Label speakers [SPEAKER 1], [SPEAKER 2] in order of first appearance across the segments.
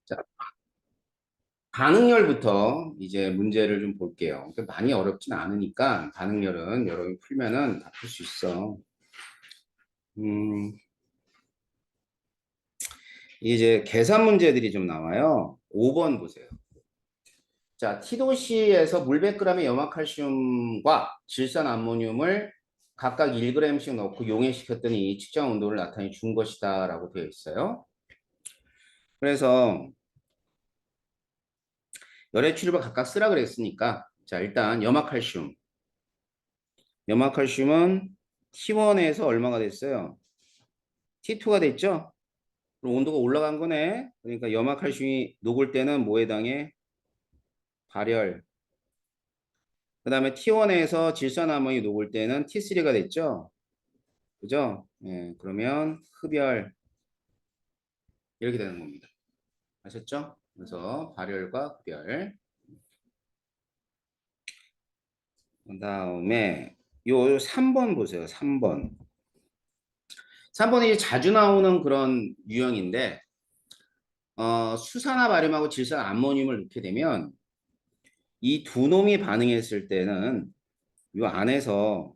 [SPEAKER 1] 자, 반응열부터 이제 문제를 좀 볼게요. 많이 어렵진 않으니까 반응열은 여러분이 풀면은 다 풀 수 있어. 음, 이제 계산 문제들이 좀 나와요. 5번 보세요. 자, T도시에서 물 100g의 염화칼슘과 질산 암모늄을 각각 1g씩 넣고 용해시켰더니 측정 온도를 나타내 준 것이다 라고 되어 있어요. 그래서 열의 추립을 각각 쓰라 그랬으니까 자, 일단 염화칼슘은 T1에서 얼마가 됐어요? T2가 됐죠? 그럼 온도가 올라간 거네. 그러니까 염화칼슘이 녹을 때는 뭐에 해당해? 발열. 그 다음에 T1에서 질산암몬이 녹을 때는 T3가 됐죠? 그죠? 예, 그러면 흡열 이렇게 되는 겁니다. 아셨죠? 그래서 발열과 흡열. 그 다음에 요 3번 보세요. 3번. 3번이 자주 나오는 그런 유형인데 수산화 바륨하고 질산 암모늄을 넣게 되면 이 두 놈이 반응했을 때는 이 안에서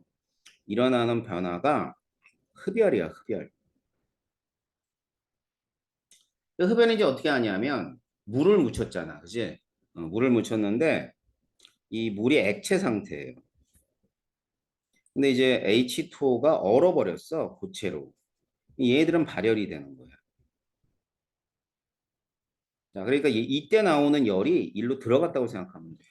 [SPEAKER 1] 일어나는 변화가 흡열이야, 흡열. 그 흡열은 이제 어떻게 하냐면 물을 묻혔잖아, 그지? 물을 묻혔는데 이 물이 액체 상태예요. 근데 이제 H2O가 얼어버렸어, 고체로. 얘들은 발열이 되는 거야. 자, 그러니까 이때 나오는 열이 일로 들어갔다고 생각하면 돼.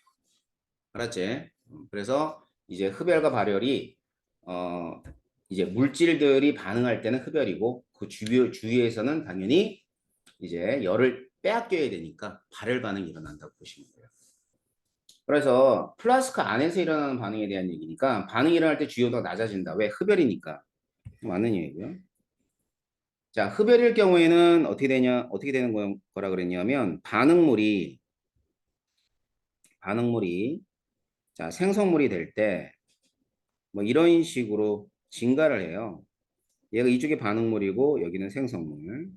[SPEAKER 1] 알았지? 그래서 이제 흡열과 발열이 어 이제 물질들이 반응할 때는 흡열이고 그 주위에서는 당연히 이제 열을 빼앗겨야 되니까 발열 반응이 일어난다고 보시면 돼요. 그래서 플라스크 안에서 일어나는 반응에 대한 얘기니까 반응이 일어날 때 주요도가 낮아진다. 왜? 흡열이니까. 맞는 얘기고요. 자, 흡열일 경우에는 어떻게 되는 거라 그랬냐면 반응물이 자, 생성물이 될 때 뭐 이런 식으로 증가를 해요. 얘가 이쪽이 반응물이고 여기는 생성물.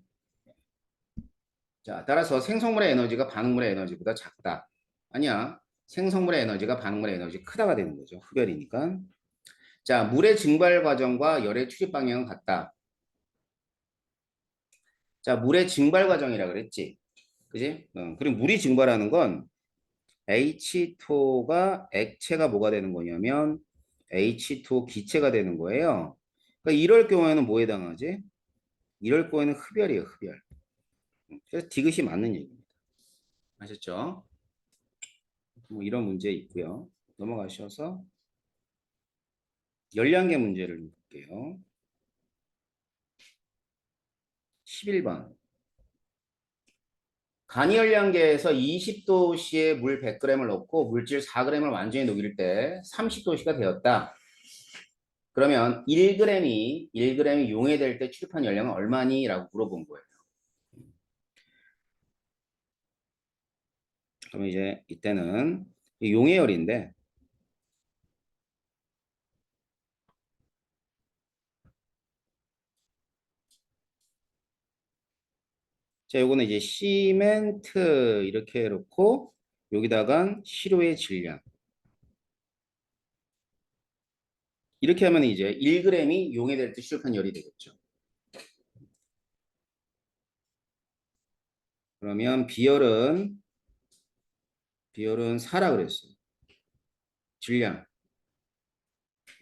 [SPEAKER 1] 자, 따라서 생성물의 에너지가 반응물의 에너지보다 작다. 아니야. 생성물의 에너지가 반응물의 에너지 크다가 되는 거죠. 흡열이니까. 자, 물의 증발 과정과 열의 출입 방향은 같다. 자, 물의 증발 과정이라 그랬지. 그지? 그리고 물이 증발하는 건 H2O가 액체가 뭐가 되는 거냐면 H2O 기체가 되는 거예요. 그러니까 이럴 경우에는 뭐에 해당하지? 이럴 경우에는 흡열이에요, 흡열. 그래서 디귿이 맞는 얘기입니다. 아셨죠? 뭐 이런 문제 있고요. 넘어가셔서 열량계 문제를 볼게요. 11번. 간이열량계에서 20도씨의 물 100g을 넣고 물질 4g을 완전히 녹일 때 30도씨가 되었다. 그러면 1g이 용해될 때 취급한 열량은 얼마니? 라고 물어본 거예요. 그러면 이제 이때는 용해열인데 자, 요거는 이제 시멘트 이렇게 해놓고 여기다가 시료의 질량 이렇게 하면 이제 1g이 용해될 때 취급한 열이 되겠죠. 그러면 비열은 4라 그랬어요. 질량.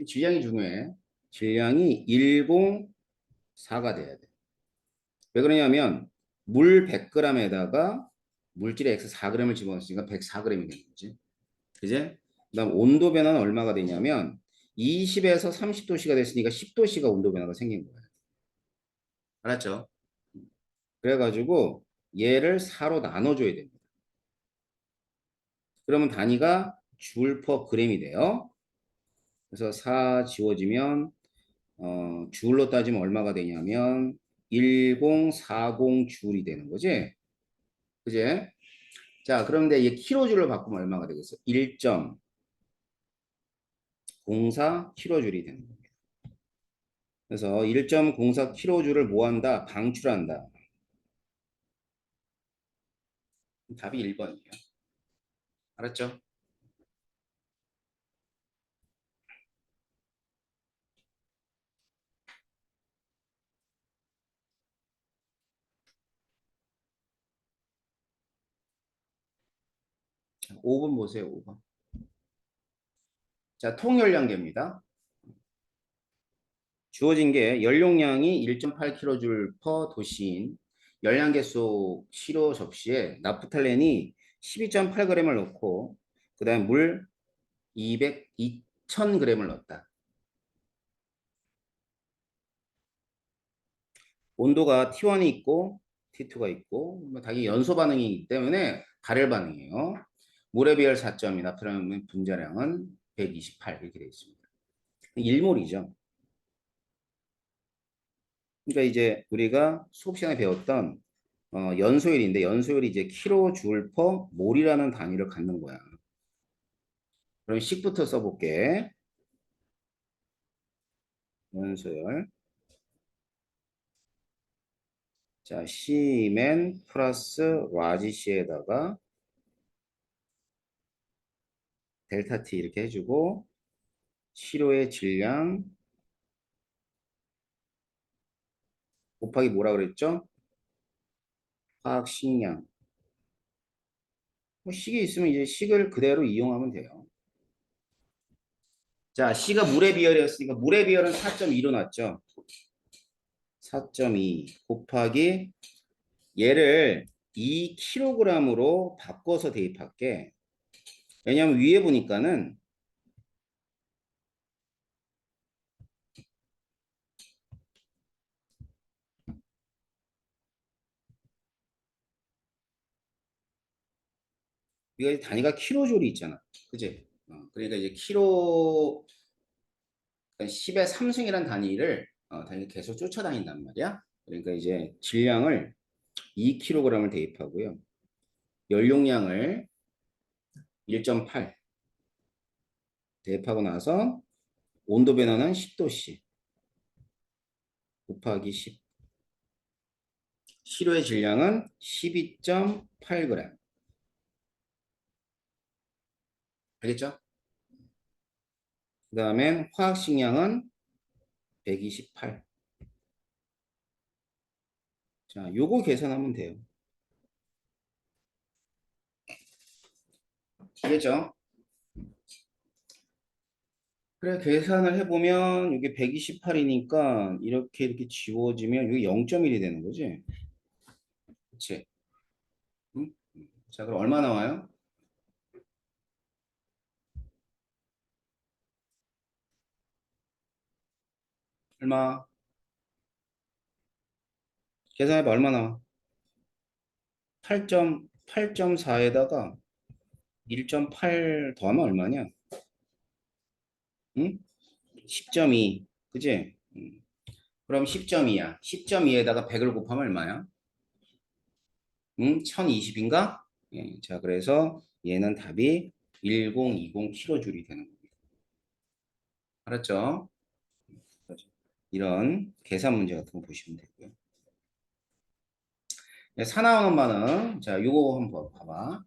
[SPEAKER 1] 질량이 중요해. 질량이 104가 돼야 돼. 왜 그러냐면 물 100g에다가 물질의 X 4g을 집어넣으니까 104g이 되는 거지. 그제? 그다음 온도 변화는 얼마가 되냐면 20에서 30도씨가 됐으니까 10도씨가 온도 변화가 생긴 거예요. 알았죠? 그래가지고 얘를 4로 나눠줘야 됩니다. 그러면 단위가 줄 퍼 그램이 돼요. 그래서 4 지워지면 줄로 따지면 얼마가 되냐면 1040 줄이 되는 거지. 그제? 자, 그런데 이 킬로줄로 바꾸면 얼마가 되겠어? 1.04 킬로줄이 되는 겁니다. 그래서 1.04 킬로줄을 뭐 한다? 방출한다. 답이 1번이에요. 알았죠? 5번 보세요. 5번. 자, 통열량계입니다. 주어진 게 연용량이 1.8kJ per 도시인 열량계 속 시로 접시에 나프탈렌이 12.8g을 넣고 그 다음에 물 2000g을 넣었다. 온도가 T1이 있고 T2가 있고 당연히 연소 반응이기 때문에 발열 반응이에요. 물의 비율 4.2, 나트륨 분자량은 128 이렇게 되어 있습니다. 1몰이죠. 그러니까 이제 우리가 수업 시간에 배웠던 연소율인데 연소율이 이제 킬로줄 퍼 몰이라는 단위를 갖는 거야. 그럼 식부터 써볼게. 연소율. 자, C맨 플러스 라지 C에다가 델타 T 이렇게 해주고 시료의 질량 곱하기 뭐라 그랬죠? 화학식량. 뭐 식이 있으면 이제 식을 그대로 이용하면 돼요. 자, C가 물의 비열이었으니까 물의 비열은 4.2로 났죠. 4.2 곱하기 얘를 2kg으로 바꿔서 대입할게. 왜냐하면 위에 보니까는 이거 단위가 킬로줄이 있잖아. 그지? 그러니까 이제 킬로 10의 3승이라는 단위를 단위 계속 쫓아다닌단 말이야. 그러니까 이제 질량을 2kg을 대입하고요. 연용량을 1.8 대입하고 나서 온도 변화는 10도씨 곱하기 10. 시료의 질량은 12.8g. 알겠죠? 그 다음에 화학식량은 128. 자, 요거 계산하면 돼요. 알겠죠? 그래, 계산을 해보면 이게 128이니까 이렇게 지워지면 이게 0.1이 되는 거지. 그치? 응? 자, 그럼 얼마 나와요? 얼마? 계산해봐, 얼마 나와? 8.4에다가 1.8 더하면 얼마냐? 응? 10.2. 그치? 그럼 10.2야. 10.2에다가 100을 곱하면 얼마야? 응? 1020인가? 예, 자, 그래서 얘는 답이 1020kJ이 되는 겁니다. 알았죠? 이런 계산 문제 같은 거 보시면 되고요. 네, 사나운 반응. 자, 요거 한번 봐봐.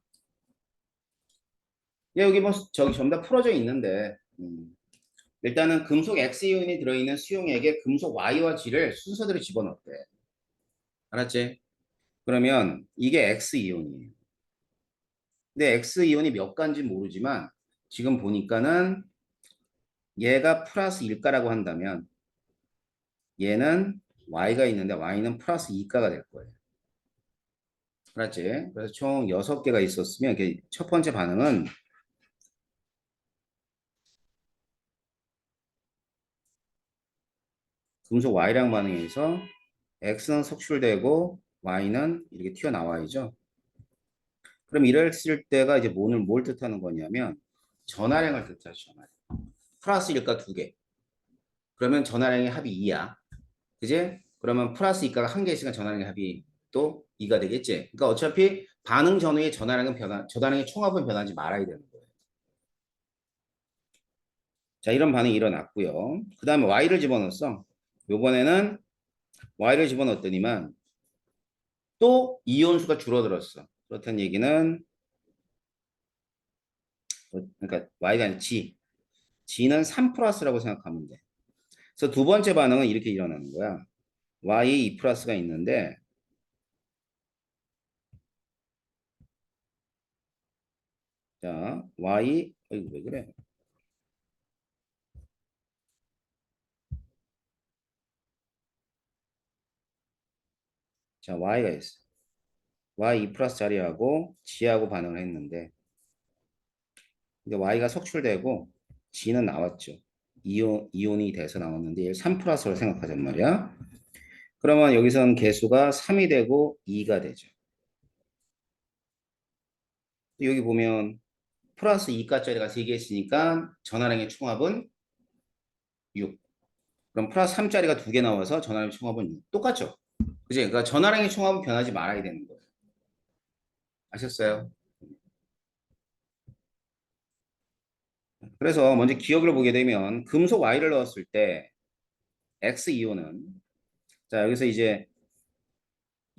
[SPEAKER 1] 예, 여기 뭐 저기 전부 다 풀어져 있는데 일단은 금속 X이온이 들어있는 수용액에 금속 Y와 G를 순서대로 집어넣었대. 알았지? 그러면 이게 X이온이에요. 근데 X이온이 몇 가지인지 모르지만 지금 보니까는 얘가 플러스 1가라고 한다면 얘는 Y가 있는데 Y는 플러스 2가가 될 거예요. 알았지? 그래서 총 6개가 있었으면 첫 번째 반응은 금속 Y랑 반응해서 X는 석출되고 Y는 이렇게 튀어나와야죠. 그럼 이랬을 때가 이제 뭘 뜻하는 거냐면 전하량을 뜻하죠. 전하량. 플러스 1가 2개. 그러면 전하량의 합이 2야. 그지? 그러면 플러스 2가가 1개 있으니까 전하량의 합이 또 2가 되겠지. 그러니까 어차피 반응 전후의 전하량의 총합은 변하지 말아야 되는 거예요. 자, 이런 반응이 일어났고요. 그 다음에 Y를 집어넣었어. 요번에는 Y를 집어넣었더니만 또 이온수가 줄어들었어. 그렇다는 얘기는 그러니까 y가 아니라 g는 3 플러스라고 생각하면 돼. 그래서 두 번째 반응은 이렇게 일어나는 거야. y 2 플러스가 있는데 자 y 이거 왜 그래? 자 y가 있어. y 2 플러스 자리하고 g하고 반응을 했는데 근데 y가 속출되고 g는 나왔죠. 이온이 돼서 나왔는데 얘를 3 플러스로 생각하잔 말이야. 그러면 여기서는 개수가 3이 되고 2가 되죠. 여기 보면 플러스 2가짜리가 3개 있으니까 전화량의 총합은 6. 그럼 플러스 3짜리가 2개 나와서 전화량의 총합은 6. 똑같죠? 그지? 그러니까 전화량의 총합은 변하지 말아야 되는 거예요. 아셨어요? 그래서 먼저 기억을 보게 되면 금속 Y를 넣었을 때 X이온은 자 여기서 이제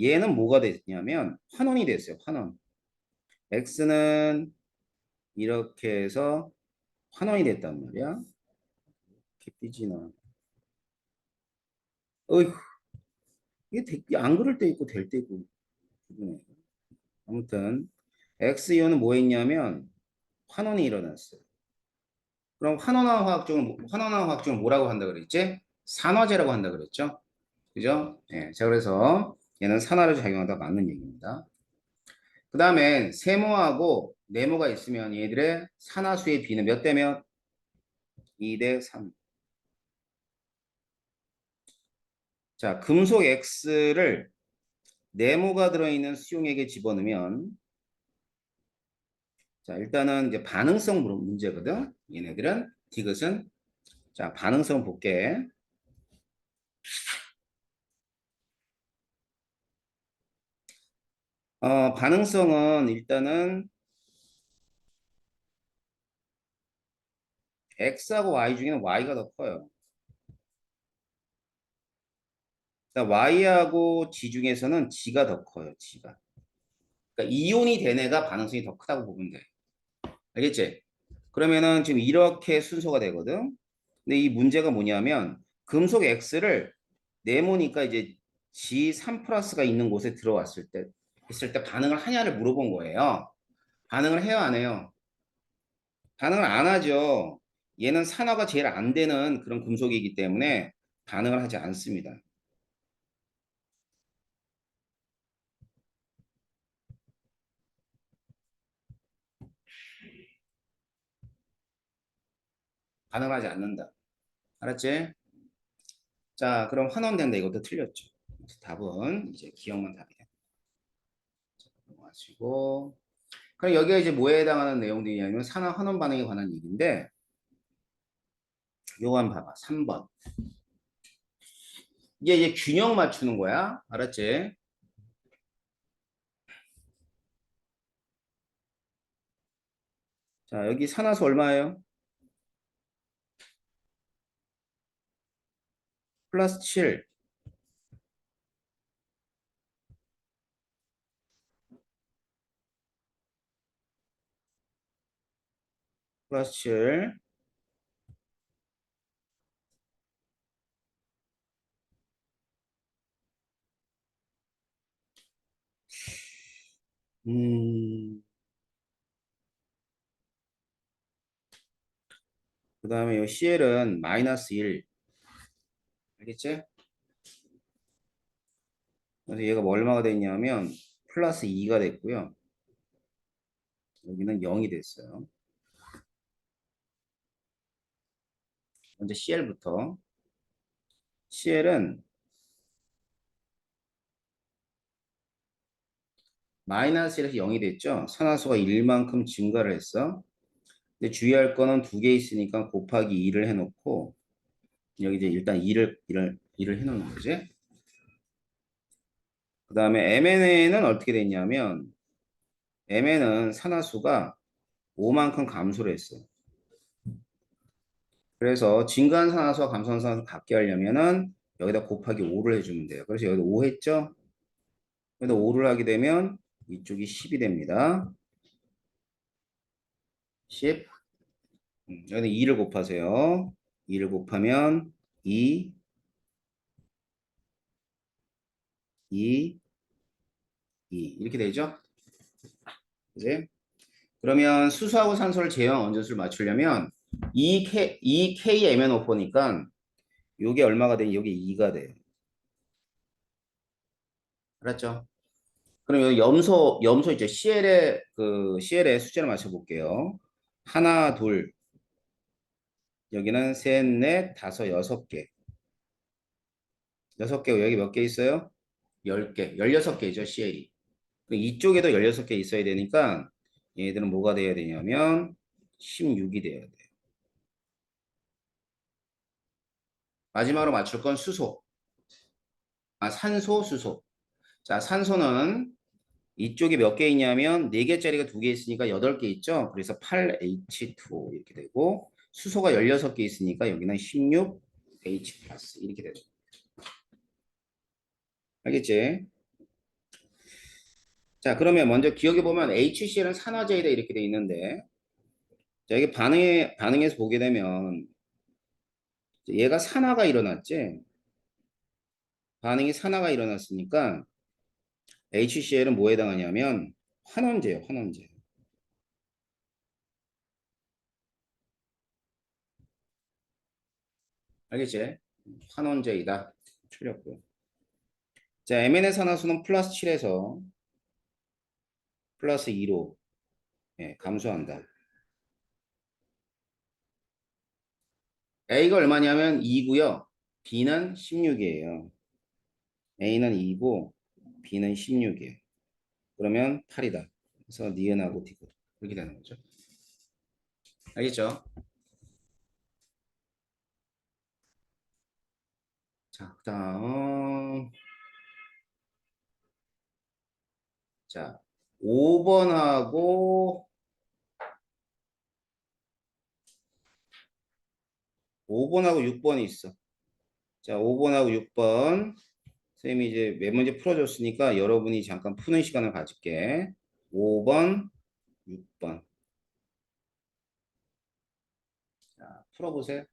[SPEAKER 1] 얘는 뭐가 됐냐면 환원이 됐어요. 환원. X는 이렇게 해서 환원이 됐단 말이야. 이렇게 삐지나. 어이구, 이게 안 그럴 때 있고 될 때 있고. 그러네. 아무튼 X이온은 뭐 했냐면 환원이 일어났어요. 그럼 환원화 화학적은 뭐라고 한다 그랬지? 산화제라고 한다 그랬죠? 그죠? 예. 자, 그래서 얘는 산화로 작용하다 맞는 얘기입니다. 그 다음에 세모하고 네모가 있으면 얘들의 산화수의 비는 몇 대 몇? 2대 3. 자, 금속 X를 네모가 들어있는 수용액에 집어넣으면 자, 일단은 이제 반응성 문제거든. 얘네들은 디귿은 자, 반응성 볼게. 반응성은 일단은 X하고 Y 중에는 Y가 더 커요. Y하고 G 중에서는 G가 더 커요. G가. 그러니까 이온이 된 애가 반응성이 더 크다고 보면 돼. 알겠지? 그러면은 지금 이렇게 순서가 되거든. 근데 이 문제가 뭐냐면 금속 X를 네모니까 이제 G3 플러스가 있는 곳에 들어왔을 때 했을 때 반응을 하냐를 물어본 거예요. 반응을 해요, 안 해요? 반응을 안 하죠. 얘는 산화가 제일 안 되는 그런 금속이기 때문에 반응을 하지 않습니다. 반응을 하지 않는다. 알았지? 자, 그럼 환원된다. 이것도 틀렸죠. 답은 이제 기억만 답이에요. 넘어가시고. 그럼 여기가 이제 뭐에 해당하는 내용들이냐면 산화 환원 반응에 관한 얘기인데 요거 한번 봐봐. 3번. 이게 이제 균형 맞추는 거야. 알았지? 자, 여기 산화수 얼마예요? 플러스 7. 플러스 7. 그 다음에 이 CL은 마이너스 1. 알겠지? 그래서 얘가 뭐 얼마가 됐냐면 플러스 2가 됐고요. 여기는 0이 됐어요. 먼저 CL부터. CL은 마이너스 1에서 0이 됐죠. 산화수가 1만큼 증가를 했어. 근데 주의할 거는 두 개 있으니까 곱하기 2를 해놓고 여기 이제 일단 2를 해놓는 거지. 그 다음에 MNA는 어떻게 됐냐면 MN은 산화수가 5만큼 감소를 했어. 그래서 증가한 산화수와 감소한 산화수 같게 하려면은 여기다 곱하기 5를 해주면 돼요. 그래서 여기다 5 했죠? 여기다 5를 하게 되면 이쪽이 10이 됩니다. 10. 여기 2를 곱하세요. 2를 곱하면 2, 2, 2 이렇게 되죠? 이제 그러면 수소하고 산소를 제형 원소수를 맞추려면 2KMnO4니까 요게 얼마가 되니? 요게 2가 돼요. 알았죠? 그럼 여기 염소 있죠? CL의 숫자를 맞춰볼게요. 하나, 둘, 여기는 셋, 넷, 다섯, 여섯 개. 여섯 개고 여기 몇 개 있어요? 10개. 16개죠, CL이. 이쪽에도 16개 있어야 되니까 얘들은 뭐가 돼야 되냐면 16이 돼야 돼요. 마지막으로 맞출 건 수소. 산소, 수소. 자, 산소는 이쪽에 몇 개 있냐면 4개짜리가 2개 있으니까 8개 있죠. 그래서 8H2O 이렇게 되고 수소가 16개 있으니까 여기는 16H 플러스 이렇게 되죠. 알겠지? 자, 그러면 먼저 기억해 보면 HCl은 산화제이다 이렇게 돼 있는데 자, 이게 반응해서 보게 되면 얘가 산화가 일어났지. 반응이 산화가 일어났으니까 HCl은 뭐에 해당하냐면 환원제예요, 환원제. 알겠지? 환원제이다. 틀렸고요. 자, Mn의 산화수는 플러스 7에서 플러스 2로 감소한다. A가 얼마냐면 2고요. B는 16이에요. A는 2고 B는 16이에요. 그러면 8이다. 그래서 니은하고 디귿 이렇게 되는 거죠. 알겠죠? 자, 그다음 자 5번하고 6번이 있어. 자, 5번하고 6번 선생님이 이제 몇 문제 풀어줬으니까 여러분이 잠깐 푸는 시간을 가질게. 5번, 6번. 자, 풀어보세요.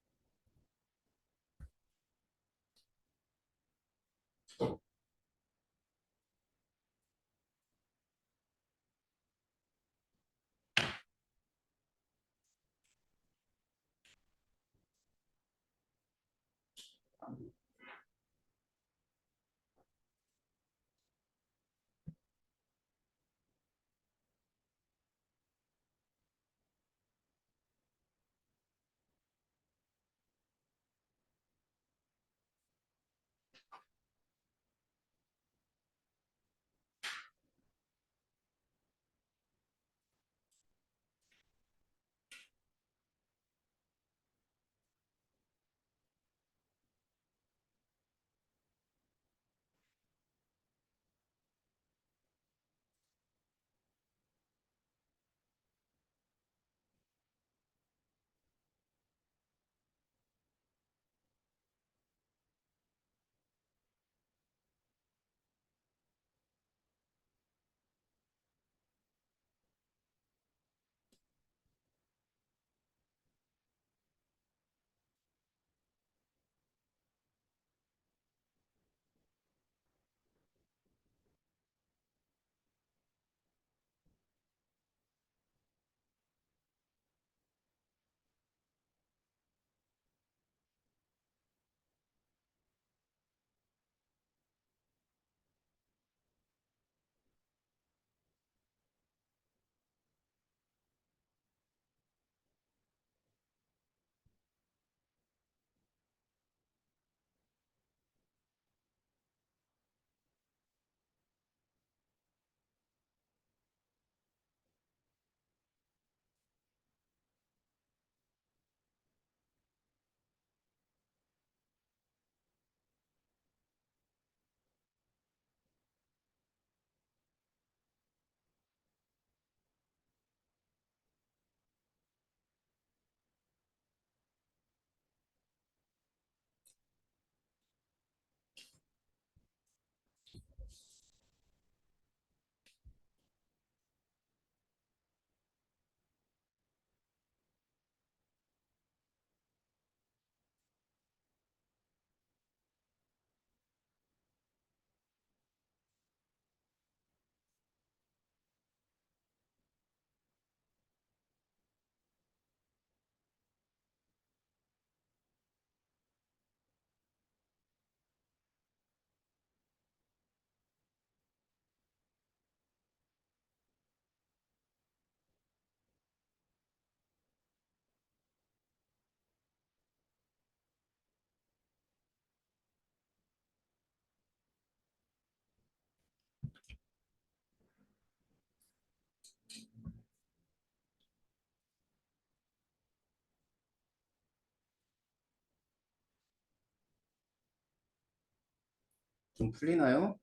[SPEAKER 1] 좀 풀리나요?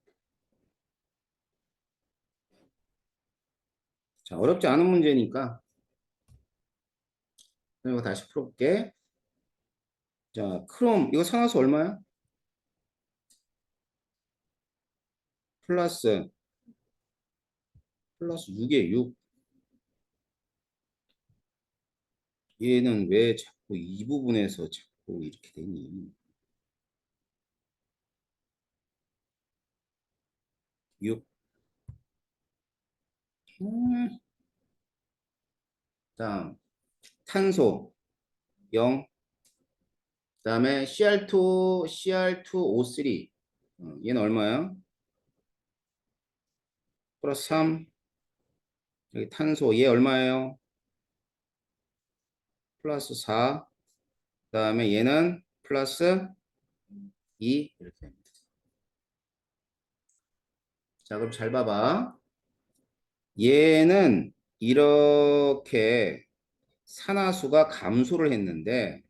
[SPEAKER 1] 자, 어렵지 않은 문제니까 이거 다시 풀어볼게. 자, 크롬 이거 산화수 얼마야? 플러스 6에 6. 얘는 왜 자꾸 이 부분에서 자꾸 이렇게 되니? 6. 음, 다음 탄소 0. 그다음에 CR2O3. 얘는 얼마야? 플러스 3. 여기 탄소 얘 얼마예요? 플러스 4. 그다음에 얘는 플러스 2 이렇게 됩니다. 자, 그럼 잘 봐봐. 얘는 이렇게 산화수가 감소를 했는데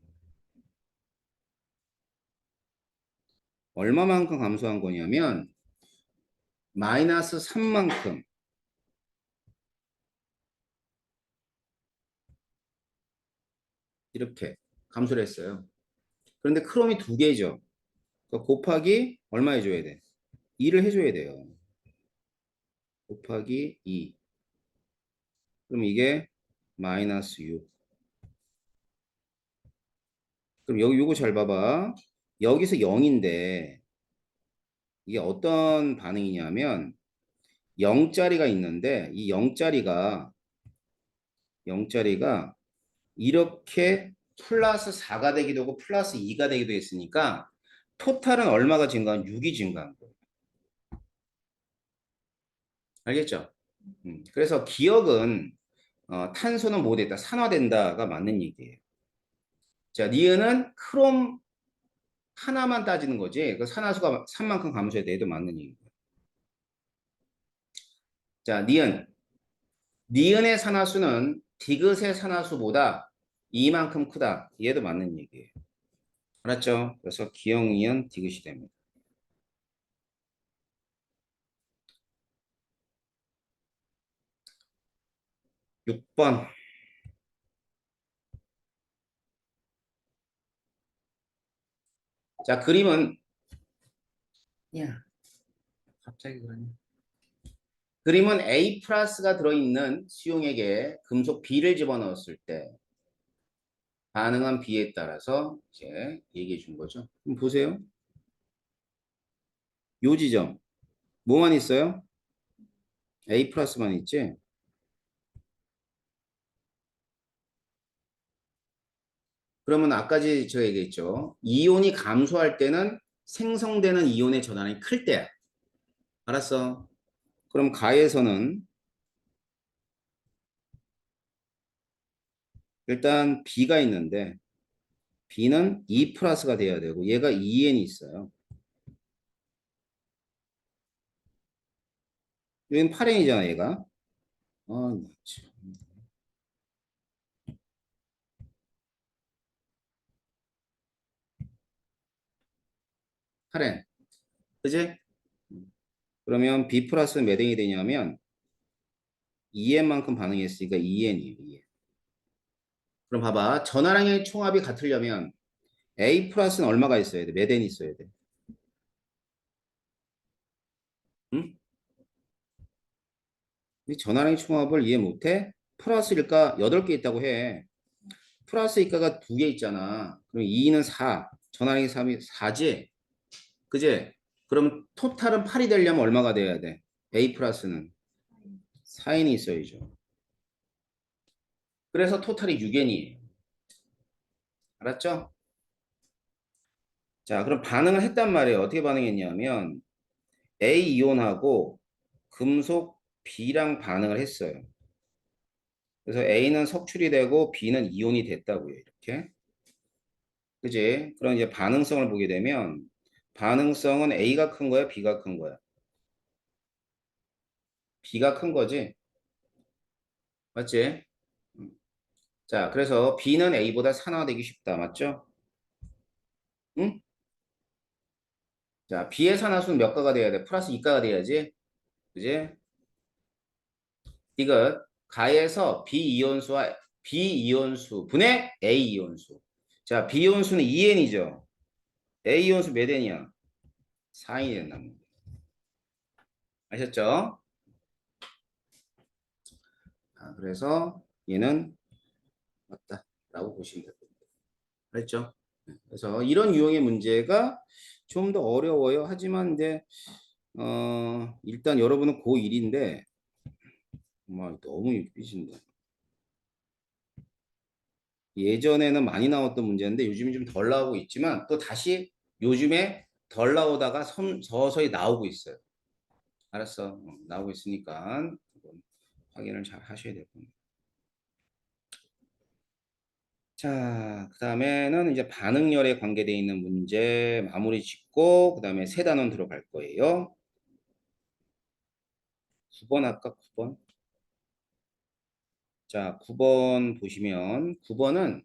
[SPEAKER 1] 얼마만큼 감소한 거냐면 마이너스 3만큼 이렇게 감소를 했어요. 그런데 크롬이 두 개죠. 그러니까 곱하기 얼마 해줘야 돼? 2를 해줘야 돼요. 곱하기 2. 그럼 이게 마이너스 6. 그럼 여기 요거 잘 봐봐. 여기서 0인데 이게 어떤 반응이냐면 0짜리가 있는데 이 0짜리가 이렇게 플러스 4가 되기도 하고 플러스 2가 되기도 했으니까 토탈은 얼마가 증가한? 6이 증가한 거예요. 알겠죠? 그래서 기억은 탄소는 뭐 됐다? 산화된다가 맞는 얘기예요. 자, 니은은 크롬 하나만 따지는 거지. 그 산화수가 3만큼 감소해야 돼도 맞는 얘기예요. 자, 니은의 산화수는 디귿의 산화수보다 이만큼 크다. 얘도 맞는 얘기예요. 알았죠? 그래서 기억, 니은, 디귿이 됩니다. 6번. 자, 그림은 야, 갑자기 그러냐. 그림은 A 플러스가 들어있는 수용액에 금속 B를 집어넣었을 때 반응한 B에 따라서 이제 얘기해 준 거죠. 그럼 보세요. 요 지점 뭐만 있어요? A 플러스만 있지? 그러면 아까지 제가 얘기했죠. 이온이 감소할 때는 생성되는 이온의 전환이 클 때야. 알았어? 그럼 가에서는 일단 B가 있는데 B는 E 플러스가 돼야 되고 얘가 EN이 있어요. 여기는 8N이잖아 얘가. 아, 참. 8N. 그지? 그러면 B 플러스는 몇 N이 되냐면 2N만큼 반응했으니까 2N이에요. 2N. 그럼 봐봐. 전화량의 총합이 같으려면 A 플러스는 얼마가 있어야 돼? 몇 N 있어야 돼? 응? 이 전화량의 총합을 이해 못해? 플러스일까? 8개 있다고 해. 플러스 이가가 2개 있잖아. 그럼 2는 4. 전화량이 3이 4지? 그지? 그럼 토탈은 8이 되려면 얼마가 돼야 돼? A 플러스는 4N이 있어야죠. 그래서 토탈이 6N이에요. 알았죠? 자, 그럼 반응을 했단 말이에요. 어떻게 반응했냐면 A 이온하고 금속 B랑 반응을 했어요. 그래서 A는 석출이 되고 B는 이온이 됐다고요. 이렇게. 그지? 그럼 이제 반응성을 보게 되면 반응성은 A가 큰 거야, B가 큰 거야? B가 큰 거지. 맞지? 음. 자, 그래서 B는 A보다 산화되기 쉽다. 맞죠? 응? 자, B의 산화수는 몇 가가 돼야 돼? 플러스 2가가 돼야지. 그지? 이거 가에서 B이온수 분의 A이온수. 자, B이온수는 2N이죠. A이온수 몇 N이야? 4N이 된다. 아셨죠? 그래서 얘는 맞다 라고 보시면 됩니다. 그랬죠? 그래서 이런 유형의 문제가 좀 더 어려워요. 하지만 이제 일단 여러분은 고1인데 너무 삐진다. 예전에는 많이 나왔던 문제인데 요즘은 좀 덜 나오고 있지만 또 다시 요즘에 덜 나오다가 서서히 나오고 있어요. 알았어. 나오고 있으니까 확인을 잘 하셔야 될 겁니다. 자, 그 다음에는 이제 반응열에 관계되어 있는 문제 마무리 짓고 그 다음에 세 단원 들어갈 거예요. 9번 할까? 9번. 자, 9번 보시면 9번은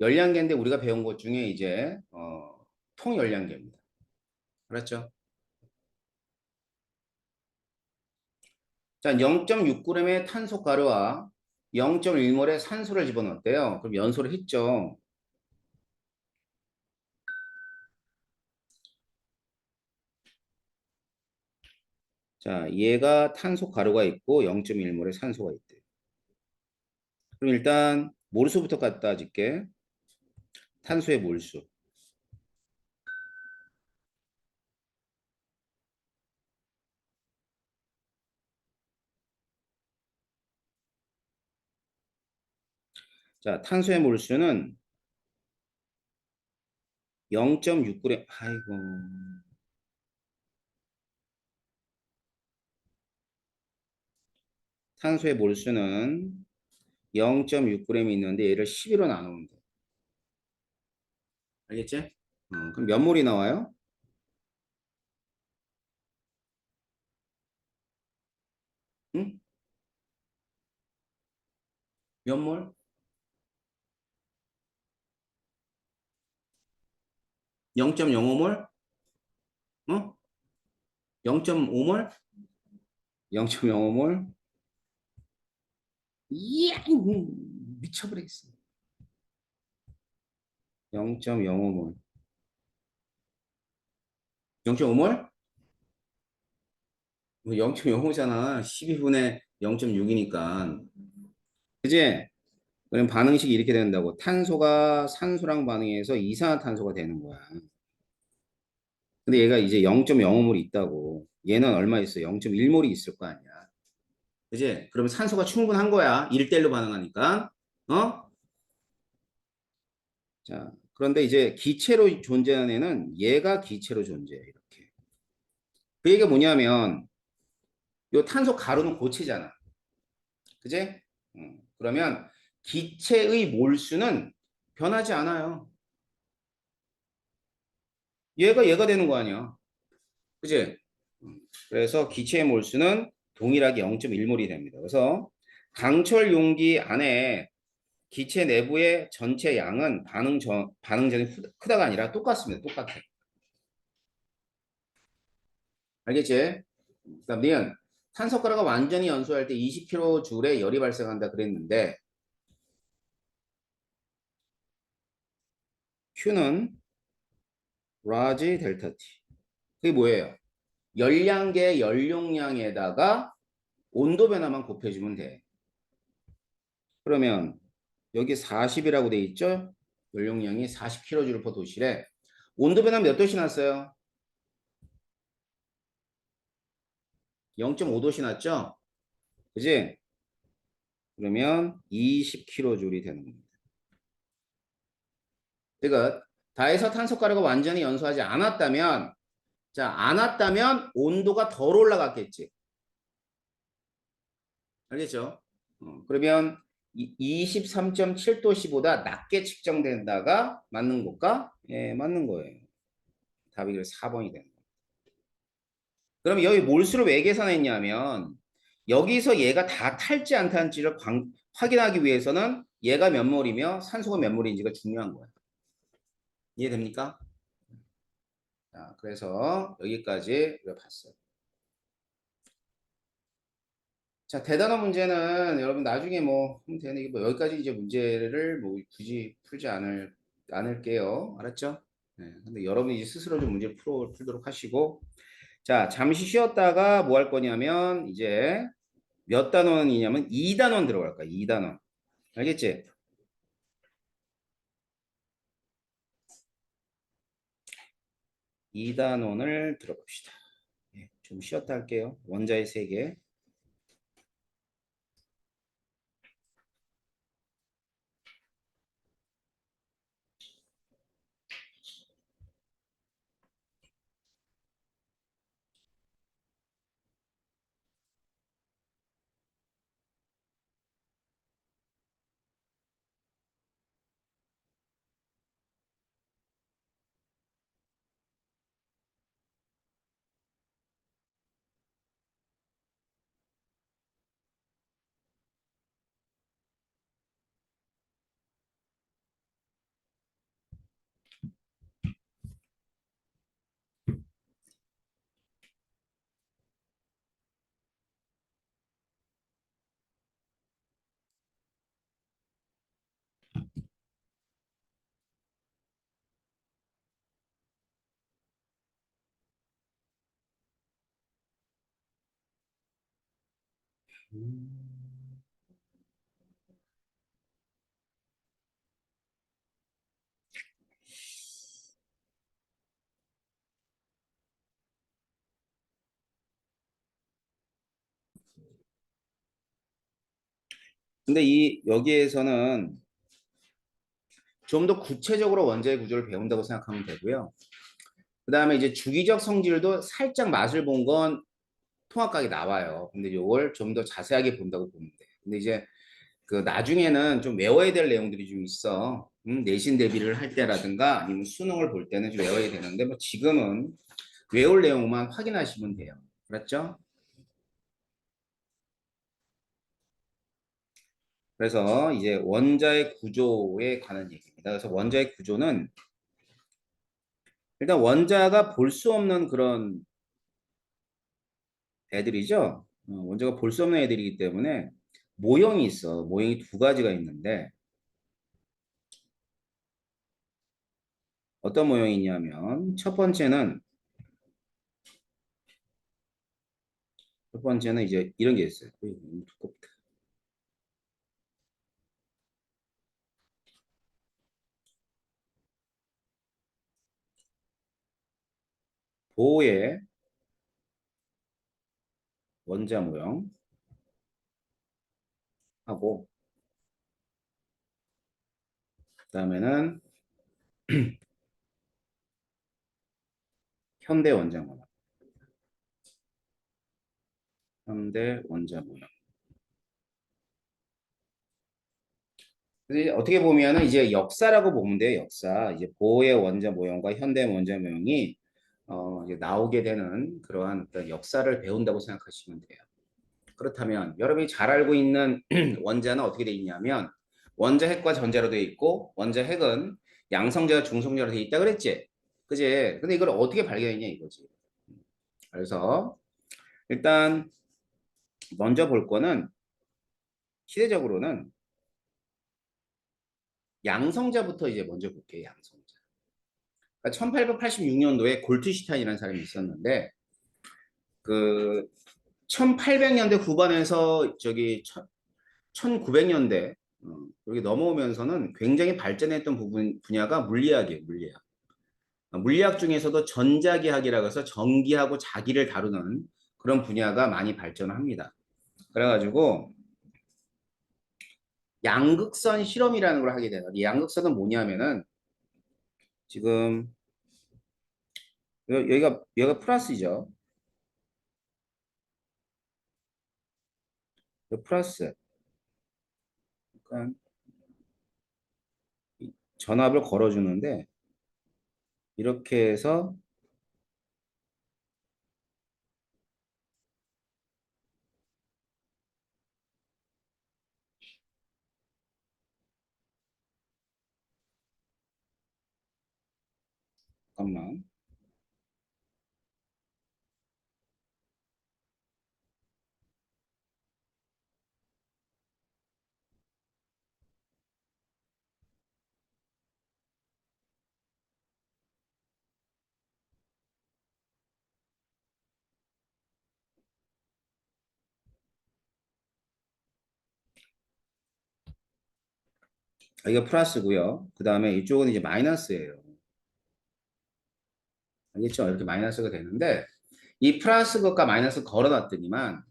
[SPEAKER 1] 열량계인데 우리가 배운 것 중에 이제 통열량계입니다. 알았죠? 자, 0.6g의 탄소 가루와 0.1몰의 산소를 집어넣었대요. 그럼 연소를 했죠. 자, 얘가 탄소 가루가 있고 0.1몰의 산소가 있대요. 그럼 일단 몰수부터 갖다 줄게. 탄소의 몰수. 자, 탄소의 몰수는 0.6g. 아이고. 탄소의 몰수는 0.6g이 있는데 얘를 11로 나누면 돼. 알겠지? 그럼 몇 몰이 나와요? 응? 몇 몰? 0.05몰? 어? 0.5몰? 0.05몰? 이야, 미쳐버리겠어. 0.05몰. 0.5몰? 0.05잖아. 12분의 0.6이니까. 그지? 그럼 방식이 이렇게 된다고. 탄소가 산소랑 반응해서 이산화탄소가 되는 거야. 근데 얘가 이제 0.05몰이 있다고. 얘는 얼마 있어? 0.1몰이 있을 거 아니야. 그지? 그러면 산소가 충분한 거야. 1대1로 반응하니까. 어? 자, 그런데 이제 기체로 존재하는 애는 얘가 기체로 존재해. 이렇게. 그 얘기가 뭐냐면 요 탄소 가루는 고체잖아. 그지? 그러면 기체의 몰수는 변하지 않아요. 얘가 되는 거 아니야. 그지? 그래서 기체의 몰수는 동일하게 0.1몰이 됩니다. 그래서 강철 용기 안에 기체 내부의 전체 양은 반응 전이 크다가 아니라 똑같습니다. 똑같아. 알겠지? 그다음 니은 탄소가루가 완전히 연소할 때 20kJ의 열이 발생한다 그랬는데 Q는 라지 델타 T. 그게 뭐예요? 열량계 연용량에다가 온도 변화만 곱해주면 돼. 그러면 여기 40이라고 돼 있죠? 연용량이 40kJ per 도실에 온도 변화 몇 도씩 났어요? 0.5도씩 났죠? 그지? 그러면 20kJ이 되는 겁니다. 그러니까 다해서 탄소가루가 완전히 연소하지 않았다면 온도가 덜 올라갔겠지. 알겠죠? 그러면 23.7도씨보다 낮게 측정된다가 맞는 걸까? 예, 맞는 거예요. 답이 그래서 4번이 되는 거예요. 그럼 여기 몰수를 왜 계산했냐면 여기서 얘가 다 탈지 안 탈지를 확인하기 위해서는 얘가 몇 몰이며 산소가 몇 몰인지가 중요한 거예요. 이해됩니까? 자, 그래서 여기까지 우리가 봤어요. 자, 대단한 문제는 여러분 나중에 뭐 하면 되는 뭐 여기까지 이제 문제를 뭐 굳이 풀지 않을게요. 알았죠? 네, 근데 여러분이 이제 스스로 좀 문제를 풀도록 하시고 자, 잠시 쉬었다가 뭐 할 거냐면 이제 몇 단원이냐면 2단원 들어갈 거야. 2단원. 알겠지? 2단원을 들어봅시다. 예, 좀 쉬었다 할게요. 원자의 세계. 근데 이 여기에서는 좀 더 구체적으로 원자의 구조를 배운다고 생각하면 되고요. 그 다음에 이제 주기적 성질도 살짝 맛을 본 건 통합각이 나와요. 근데 이걸 좀 더 자세하게 본다고 보면 돼요. 근데 이제 그 나중에는 좀 외워야 될 내용들이 좀 있어. 내신 대비를 할 때라든가 아니면 수능을 볼 때는 좀 외워야 되는데 뭐 지금은 외울 내용만 확인하시면 돼요. 그렇죠? 그래서 이제 원자의 구조에 관한 얘기입니다. 그래서 원자의 구조는 일단 원자가 볼 수 없는 그런 애들이죠. 원자가 볼 수 없는 애들이기 때문에 모형이 있어. 모형이 두 가지가 있는데 어떤 모형이 있냐면 첫 번째는 이제 이런 게 있어요. 너무 두껍다. 보의 원자 모형하고 그다음에는 현대 원자 모형. 현대 원자 모형. 그래서 어떻게 보면은 이제 역사라고 보면 돼요. 역사. 이제 보의 원자 모형과 현대 원자 모형이 이제 나오게 되는 그러한 어떤 역사를 배운다고 생각하시면 돼요. 그렇다면 여러분이 잘 알고 있는 원자는 어떻게 돼 있냐면 원자 핵과 전자로 돼 있고 원자 핵은 양성자와 중성자로 돼 있다 그랬지? 그지? 근데 이걸 어떻게 발견했냐 이거지. 그래서 일단 먼저 볼 거는 시대적으로는 양성자부터 이제 먼저 볼게요. 양성자. 그러니까 1886년도에 골트슈타인이라는 사람이 있었는데 그 1800년대 후반에서 저기 1900년대 여기 넘어오면서는 굉장히 발전했던 분야가 물리학이에요. 물리학. 물리학 중에서도 전자기학이라고 해서 전기하고 자기를 다루는 그런 분야가 많이 발전합니다. 그래가지고 양극선 실험이라는 걸 하게 돼요. 이 양극선은 뭐냐면은 지금 여기가 플러스죠. 플러스. 그러니까 전압을 걸어주는데 이렇게 해서 잠깐만 이거 플러스고요. 그 다음에 이쪽은 이제 마이너스예요. 알겠죠? 이렇게 마이너스가 되는데 이 플러스 극과 마이너스 걸어놨더니만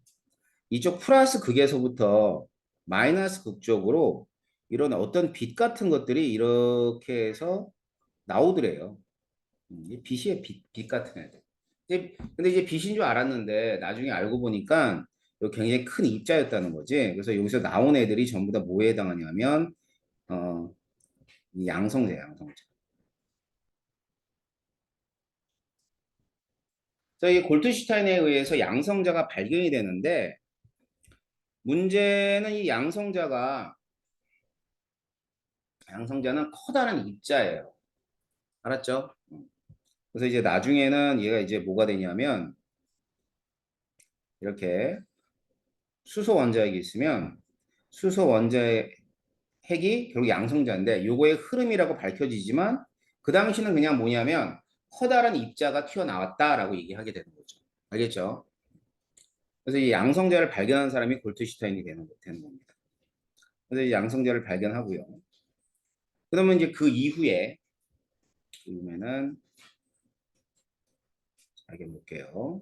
[SPEAKER 1] 이쪽 플러스 극에서부터 마이너스 극 쪽으로 이런 어떤 빛 같은 것들이 이렇게 해서 나오더래요. 이 빛이에요. 빛 같은 애들. 근데 이제 빛인 줄 알았는데 나중에 알고 보니까 이거 굉장히 큰 입자였다는 거지. 그래서 여기서 나온 애들이 전부 다 뭐에 해당하냐면 이 양성자, 양성자. 그래서 이 골트슈타인에 의해서 양성자가 발견이 되는데 문제는 이 양성자는 커다란 입자예요. 알았죠? 그래서 이제 나중에는 얘가 이제 뭐가 되냐면 이렇게 수소 원자핵이 있으면 수소 원자핵이 결국 양성자인데 요거의 흐름이라고 밝혀지지만 그 당시는 그냥 뭐냐면 커다란 입자가 튀어나왔다라고 얘기하게 되는 거죠. 알겠죠? 그래서 이 양성자를 발견한 사람이 골트슈타인이 되는 겁니다. 그래서 이 양성자를 발견하고요. 그러면 이제 그 이후에 그러면은 알려볼게요.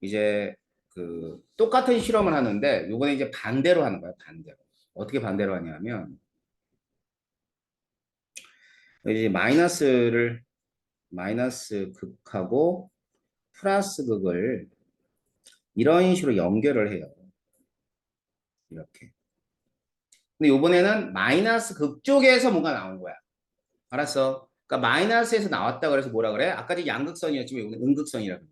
[SPEAKER 1] 이제 그 똑같은 실험을 하는데 요번에 이제 반대로 하는 거예요. 반대로. 어떻게 반대로 하냐면 이제 마이너스 극하고 플러스 극을 이런 식으로 연결을 해요. 이렇게. 근데 요번에는 마이너스 극 쪽에서 뭔가 나온 거야. 알았어? 그러니까 마이너스에서 나왔다 그래서 뭐라 그래? 아까 전 양극선이었지만 이거는 음극선이라고.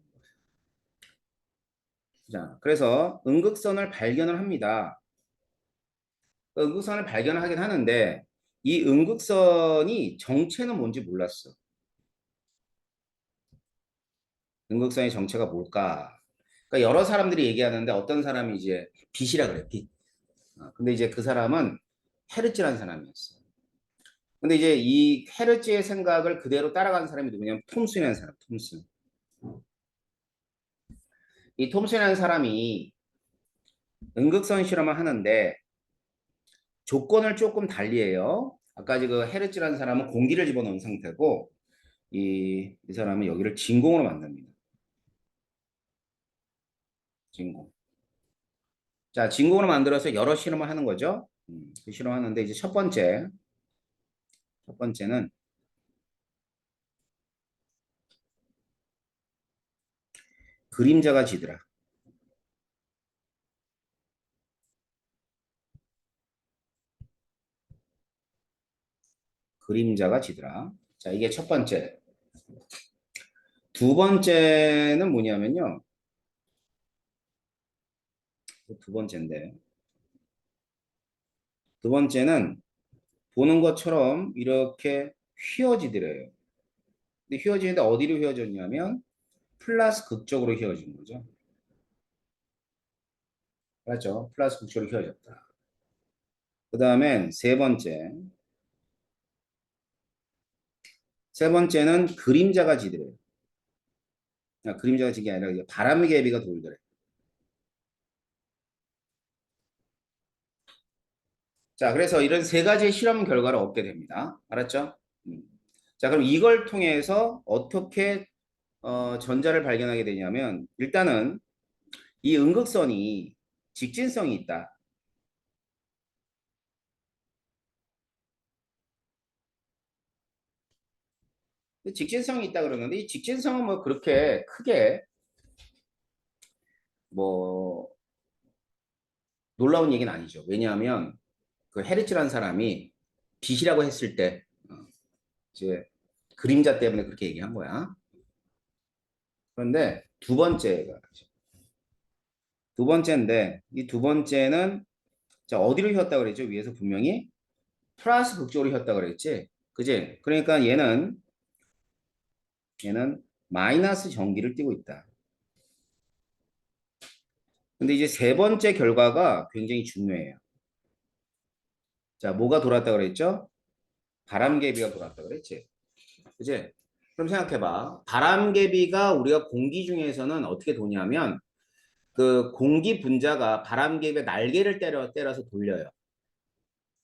[SPEAKER 1] 자, 그래서 음극선을 발견을 합니다. 음극선을 발견하긴 하는데 이 음극선이 정체는 뭔지 몰랐어. 음극선의 정체가 뭘까? 그러니까 여러 사람들이 얘기하는데 어떤 사람이 이제 빛이라 그래, 빛. 근데 이제 그 사람은 헤르츠라는 사람이었어. 근데 이제 이 헤르츠의 생각을 그대로 따라가는 사람이 누구냐면 톰슨이라는 사람, 톰슨. 이 톰슨이라는 사람이 음극선 실험을 하는데 조건을 조금 달리해요. 아까 그 헤르츠라는 사람은 공기를 집어넣은 상태고 이 사람은 여기를 진공으로 만듭니다. 진공. 자, 진공으로 만들어서 여러 실험을 하는 거죠. 그 실험하는데 이제 첫 번째는 그림자가 지더라. 그림자가 지더라. 자, 이게 첫 번째. 두 번째는 뭐냐면요. 두 번째인데. 두 번째는 보는 것처럼 이렇게 휘어지더래요. 근데 휘어지는데 어디로 휘어졌냐면 플러스 극적으로 휘어진 거죠. 맞죠? 플러스 극적으로 휘어졌다. 그 다음엔 세 번째는 그림자가 지더래요. 그림자가 지게 아니라 바람의 개비가 돌더래. 자, 그래서 이런 세 가지의 실험 결과를 얻게 됩니다. 알았죠? 자, 그럼 이걸 통해서 어떻게 전자를 발견하게 되냐면 일단은 이 음극선이 직진성이 있다. 직진성이 있다 그러는데 이 직진성은 뭐 그렇게 크게 뭐 놀라운 얘기는 아니죠. 왜냐하면 그 헤르츠라는 사람이 빛이라고 했을 때 이제 그림자 때문에 그렇게 얘기한 거야. 그런데 두 번째인데 이 두 번째는 자 어디로 휘었다 그랬죠? 위에서 분명히 플러스 극적으로 휘었다 그랬지. 그지? 그러니까 얘는 마이너스 전기를 띠고 있다. 근데 이제 세 번째 결과가 굉장히 중요해요. 자, 뭐가 돌았다 그랬죠? 바람개비가 돌았다 그랬지. 그지? 그럼 생각해봐. 바람개비가 우리가 공기 중에서는 어떻게 도냐면 그 공기 분자가 바람개비의 날개를 때려서 돌려요.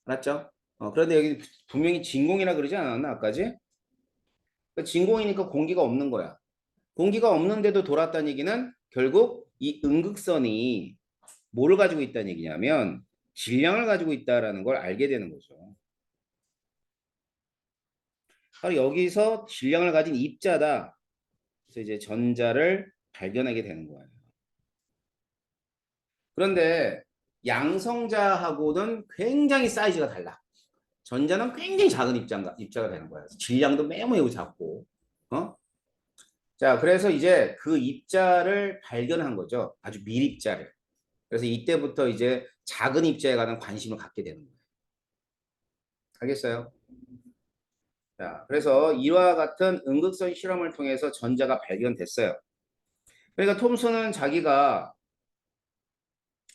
[SPEAKER 1] 알았죠? 그런데 여기 분명히 진공이라 그러지 않았나 아까지? 그러니까 진공이니까 공기가 없는 거야. 공기가 없는데도 돌았다는 얘기는 결국 이 음극선이 뭐를 가지고 있다는 얘기냐면 질량을 가지고 있다라는 걸 알게 되는 거죠. 바로 여기서 질량을 가진 입자다. 그래서 이제 전자를 발견하게 되는 거예요. 그런데 양성자하고는 굉장히 사이즈가 달라. 전자는 굉장히 작은 입자가 되는 거예요. 질량도 매우 작고. 어? 자, 그래서 이제 그 입자를 발견한 거죠. 아주 밀입자를. 그래서 이때부터 이제 작은 입자에 관한 관심을 갖게 되는 거예요. 알겠어요? 자, 그래서 이와 같은 음극선 실험을 통해서 전자가 발견됐어요. 그러니까 톰슨은 자기가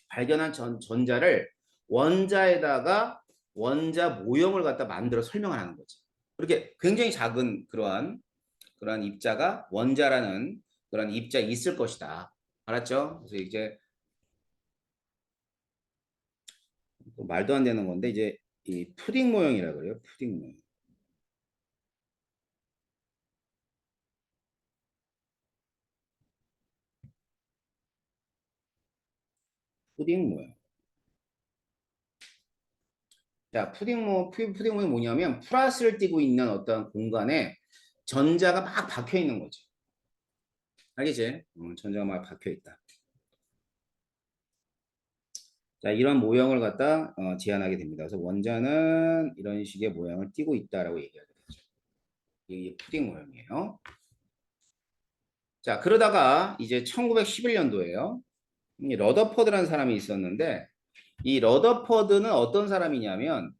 [SPEAKER 1] 발견한 전자를 원자에다가 원자 모형을 갖다 만들어 설명을 하는 거지. 그렇게 굉장히 작은 그러한 입자가 원자라는 그런 입자에 있을 것이다. 알았죠? 그래서 이제 말도 안 되는 건데 이제 이 푸딩 모형이라 그래요. 푸딩 모형. 푸딩 모형. 자, 푸딩 모형이 뭐냐면 플러스를 띠고 있는 어떤 공간에 전자가 막 박혀 있는 거지. 알겠지? 전자가 막 박혀 있다. 자, 이런 모형을 갖다 제안하게 됩니다. 그래서 원자는 이런 식의 모양을 띠고 있다라고 얘기하게 되죠. 이게 푸딩 모형이에요. 자, 그러다가 이제 1911년도에요. 러더퍼드라는 사람이 있었는데 이 러더퍼드는 어떤 사람이냐면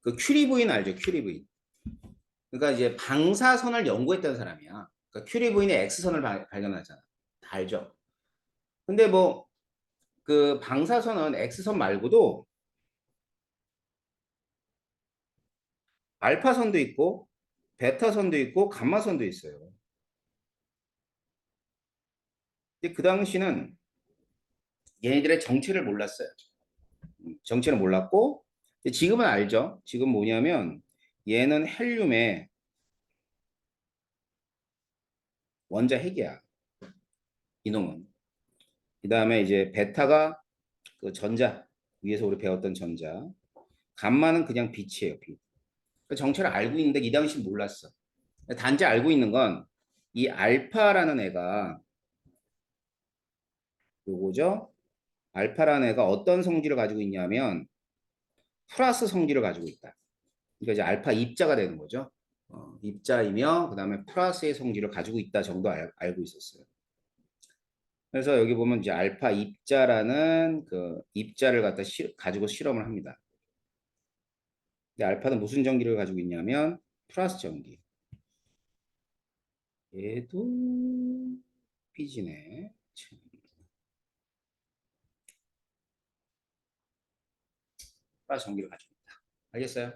[SPEAKER 1] 그 큐리 부인 알죠? 큐리 부인. 그러니까 이제 방사선을 연구했던 사람이야. 그러니까 큐리 부인의 X선을 발견하잖아. 다 알죠? 근데 뭐 그 방사선은 X선 말고도 알파선도 있고 베타선도 있고 감마선도 있어요. 근데 그 당시는 얘네들의 정체를 몰랐어요. 정체를 몰랐고 지금은 알죠. 지금 뭐냐면 얘는 헬륨의 원자 핵이야. 이놈은. 그 다음에 이제 베타가 그 전자 위에서 우리 배웠던 전자. 감마는 그냥 빛이에요. 빛. 그 정체를 알고 있는데 이 당시 몰랐어. 단지 알고 있는 건 이 알파라는 애가 요거죠. 알파라는 애가 어떤 성질을 가지고 있냐면 플러스 성질을 가지고 있다. 그러니까 이제 알파 입자가 되는 거죠. 입자이며 그다음에 플러스의 성질을 가지고 있다 정도 알고 있었어요. 그래서 여기 보면 이제 알파 입자라는 그 입자를 갖다 가지고 실험을 합니다. 근데 알파는 무슨 전기를 가지고 있냐면 플러스 전기. 얘도 삐지네. 플러스 전기를 가지고 있다. 알겠어요?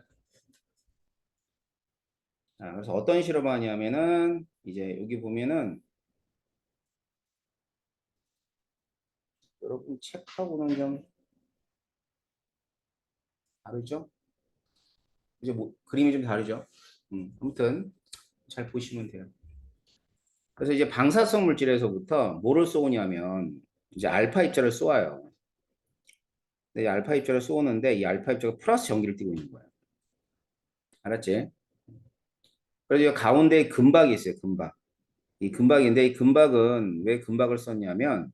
[SPEAKER 1] 자, 그래서 어떤 실험을 하냐면은 이제 여기 보면은 여러분 책하고는 좀 다르죠? 이제 뭐 그림이 좀 다르죠? 아무튼 잘 보시면 돼요. 그래서 이제 방사성 물질에서부터 뭐를 쏘냐면 이제 알파 입자를 쏘아요. 근데 이 알파 입자를 쏘는데 이 알파 입자가 플러스 전기를 띠고 있는 거예요. 알았지? 그래서 이 가운데에 금박이 있어요. 금박. 이 금박인데 이 금박은 왜 금박을 썼냐면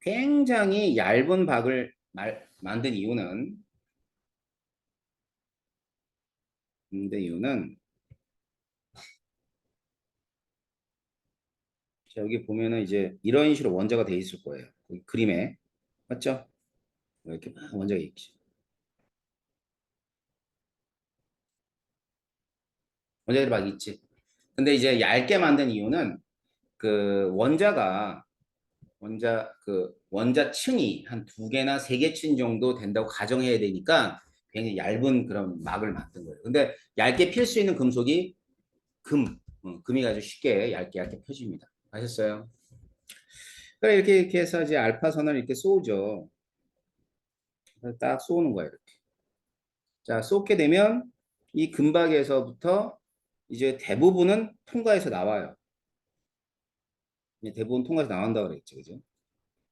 [SPEAKER 1] 굉장히 얇은 박을 만든 이유는 자, 여기 보면은 이제 이런 식으로 원자가 돼 있을 거예요. 그림에 맞죠? 이렇게 막 원자가 있지. 원자들이 막 있지. 근데 이제 얇게 만든 이유는 그 원자층이 한 두 개나 세 개 층 정도 된다고 가정해야 되니까 굉장히 얇은 그런 막을 만든 거예요. 근데 얇게 필 수 있는 금속이 금이 아주 쉽게 얇게 펴집니다. 아셨어요? 그래 이렇게 해서 이제 알파선을 이렇게 쏘죠. 딱 쏘는 거예요. 이렇게. 자, 쏟게 되면 이 금박에서부터 이제 대부분은 통과해서 나와요. 대부분 통과해서 나온다고 그랬죠. 그죠?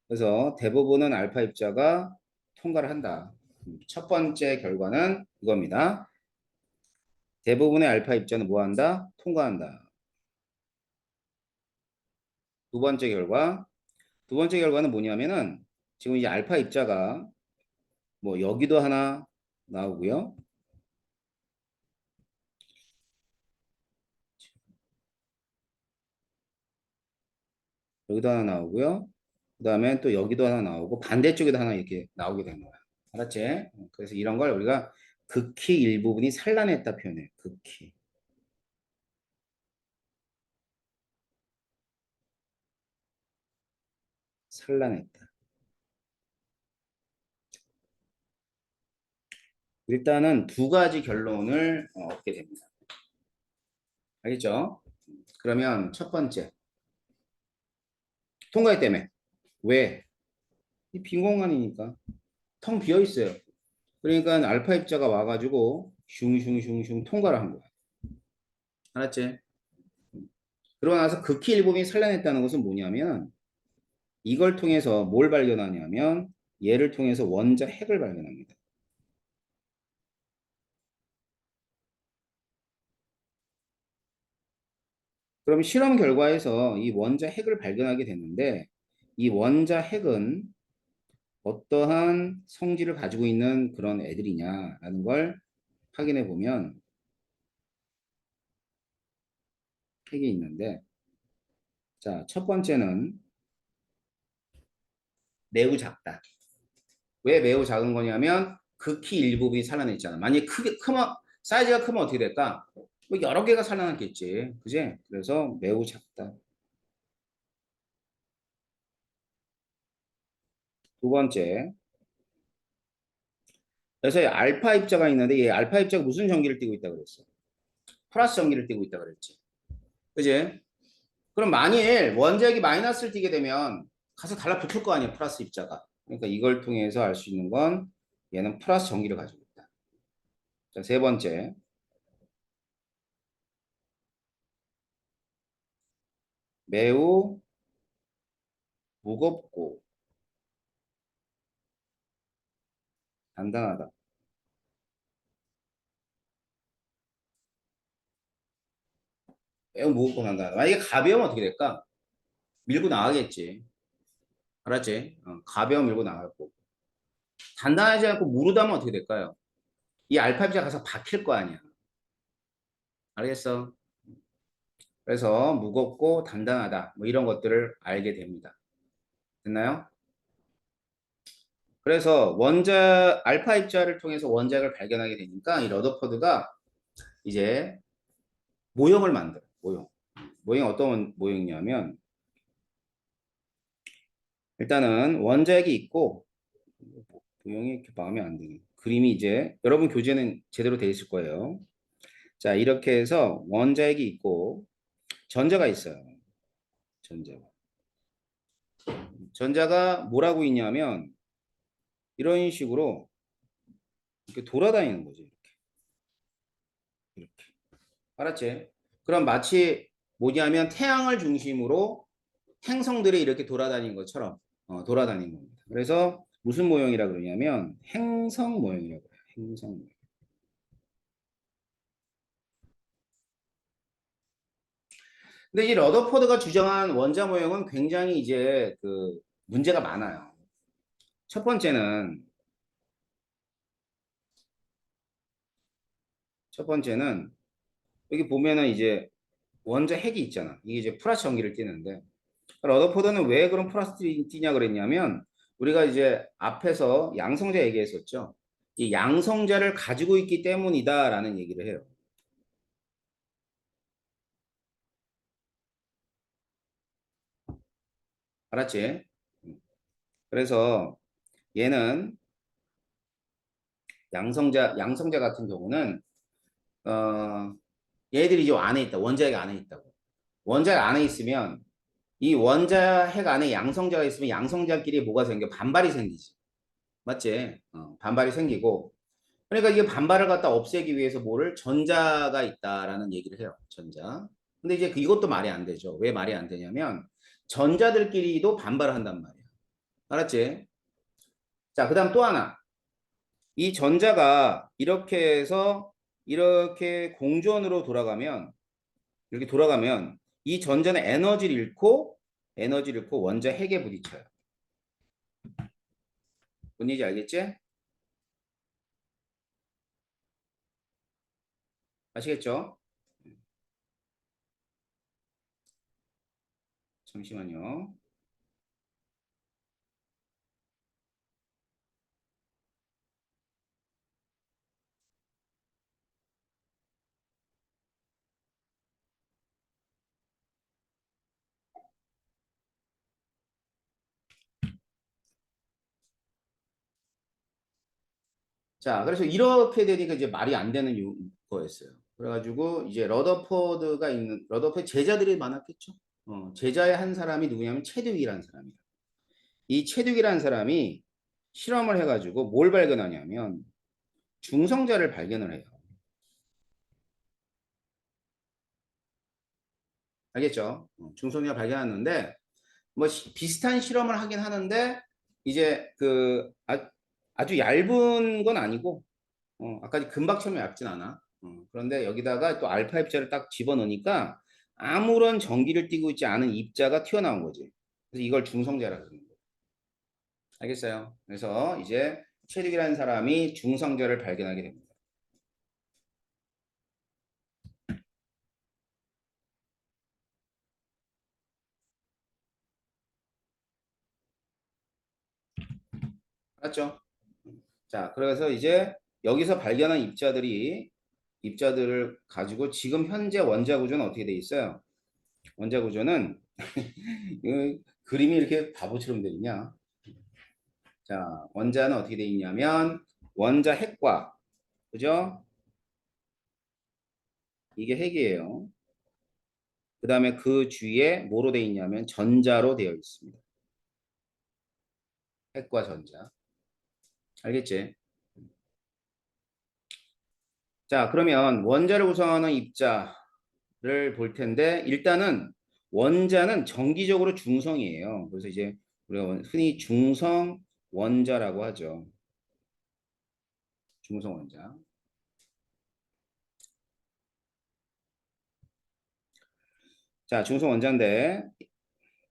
[SPEAKER 1] 그래서 대부분은 알파 입자가 통과를 한다. 첫 번째 결과는 이겁니다. 대부분의 알파 입자는 뭐 한다? 통과한다. 두 번째 결과. 두 번째 결과는 뭐냐면은 지금 이제 알파 입자가 뭐 여기도 하나 나오고요. 여기도 하나 나오고요. 그 다음에 또 여기도 하나 나오고 반대쪽에도 하나 이렇게 나오게 된 거야. 알았지? 그래서 이런 걸 우리가 극히 일부분이 산란했다 표현해. 극히. 산란했다. 일단은 두 가지 결론을 얻게 됩니다. 알겠죠? 그러면 첫 번째. 통과했 때문에. 왜? 이 빈 공간이니까. 텅 비어 있어요. 그러니까 알파 입자가 와가지고 슝슝슝슝 통과를 한 거야. 알았지? 그러고 나서 극히 일부분이 산란했다는 것은 뭐냐면 이걸 통해서 뭘 발견하냐면 얘를 통해서 원자 핵을 발견합니다. 그럼 실험 결과에서 이 원자 핵을 발견하게 됐는데 이 원자 핵은 어떠한 성질을 가지고 있는 그런 애들이냐라는 걸 확인해 보면 핵이 있는데 자, 첫 번째는 매우 작다. 왜 매우 작은 거냐면 극히 일부분이 산란했잖아. 만약에 크면 사이즈가 크면 어떻게 될까? 뭐 여러 개가 산란했겠지. 그지? 그래서 매우 작다. 두 번째. 그래서 알파 입자가 있는데 이 알파 입자가 무슨 전기를 띠고 있다고 그랬어? 플러스 전기를 띠고 있다고 그랬지. 그지? 그럼 만일 원자핵이 마이너스를 띠게 되면 가서 달라붙을 거 아니야, 플러스 입자가. 그러니까 이걸 통해서 알 수 있는 건 얘는 플러스 전기를 가지고 있다. 자, 세 번째. 매우 무겁고 단단하다. 매우 무겁고 단단하다. 만약에 가벼우면 어떻게 될까? 밀고 나가겠지. 알았지? 가벼워 밀고 나갈 거고. 단단하지 않고 무르다면 어떻게 될까요? 이 알파 입자가 가서 박힐 거 아니야. 알겠어? 그래서 무겁고 단단하다. 뭐 이런 것들을 알게 됩니다. 됐나요? 그래서 원자 알파 입자를 통해서 원자를 발견하게 되니까 이 러더퍼드가 이제 모형을 만들어. 모형. 모형 어떤 모형이냐면 일단은 원자핵이 있고 모형이 이렇게 마음에 안 드네. 그림이 이제 여러분 교재는 제대로 돼 있을 거예요. 자, 이렇게 해서 원자핵이 있고 전자가 있어요. 전자가. 전자가 뭐라고 있냐면 이런 식으로 이렇게 돌아다니는 거죠. 이렇게. 알았지? 그럼 마치 뭐냐면 태양을 중심으로 행성들이 이렇게 돌아다니는 것처럼 돌아다니는 겁니다. 그래서 무슨 모형이라 그러냐면 행성 모형이라고 해요. 행성 모형. 근데 이 러더포드가 주장한 원자 모형은 굉장히 이제 그 문제가 많아요. 첫 번째는 첫 번째는 여기 보면은 이제 원자 핵이 있잖아. 이게 이제 플러스 전기를 띠는데 러더포드는 왜 그런 플러스 띠냐 그랬냐면 우리가 이제 앞에서 양성자 얘기했었죠. 이 양성자를 가지고 있기 때문이다라는 얘기를 해요. 알았지? 그래서 얘는 양성자 같은 경우는 얘들이 이 안에 있다. 원자핵 안에 있다고. 원자핵 안에 있으면 이 원자핵 안에 양성자가 있으면 양성자끼리 뭐가 생겨? 반발이 생기지. 맞지? 반발이 생기고 그러니까 이게 반발을 갖다 없애기 위해서 뭐를 전자가 있다라는 얘기를 해요. 전자. 근데 이제 이것도 말이 안 되죠. 왜 말이 안 되냐면 전자들끼리도 반발을 한단 말이야. 알았지? 자, 그다음 또 하나. 이 전자가 이렇게 해서 이렇게 공전으로 돌아가면 이렇게 돌아가면 이 전자는 에너지를 잃고 원자 핵에 부딪혀요. 뭔 얘기인지 알겠지? 아시겠죠? 잠시만요. 자, 그래서 이렇게 되니까 이제 말이 안 되는 거였어요. 그래가지고 이제 러더포드 제자들이 많았겠죠. 제자의 한 사람이 누구냐면 체듀기라는 사람이에요. 이 체듀기라는 사람이 실험을 해가지고 뭘 발견하냐면 중성자를 발견을 해요. 알겠죠? 중성자 발견하는데 뭐 비슷한 실험을 하긴 하는데 이제 아주 얇은 건 아니고 아까 금박처럼 얇진 않아. 그런데 여기다가 또 알파 입자를 딱 집어넣으니까 아무런 전기를 띠고 있지 않은 입자가 튀어나온 거지. 그래서 이걸 중성자라고 하는 거예요. 알겠어요? 그래서 이제 체릭이라는 사람이 중성자를 발견하게 됩니다. 맞죠? 자, 그래서 이제 여기서 발견한 입자들을 가지고 지금 현재 원자 구조는 어떻게 돼 있어요? 원자 구조는 그림이 이렇게 바보처럼 돼 있냐? 자, 원자는 어떻게 돼 있냐면 원자 핵과 그죠? 이게 핵이에요. 그 다음에 그 주위에 뭐로 돼 있냐면 전자로 되어 있습니다. 핵과 전자. 알겠지? 자, 그러면 원자를 구성하는 입자를 볼 텐데 일단은 원자는 정기적으로 중성이에요. 그래서 이제 우리가 흔히 중성 원자라고 하죠. 중성 원자. 자, 중성 원자인데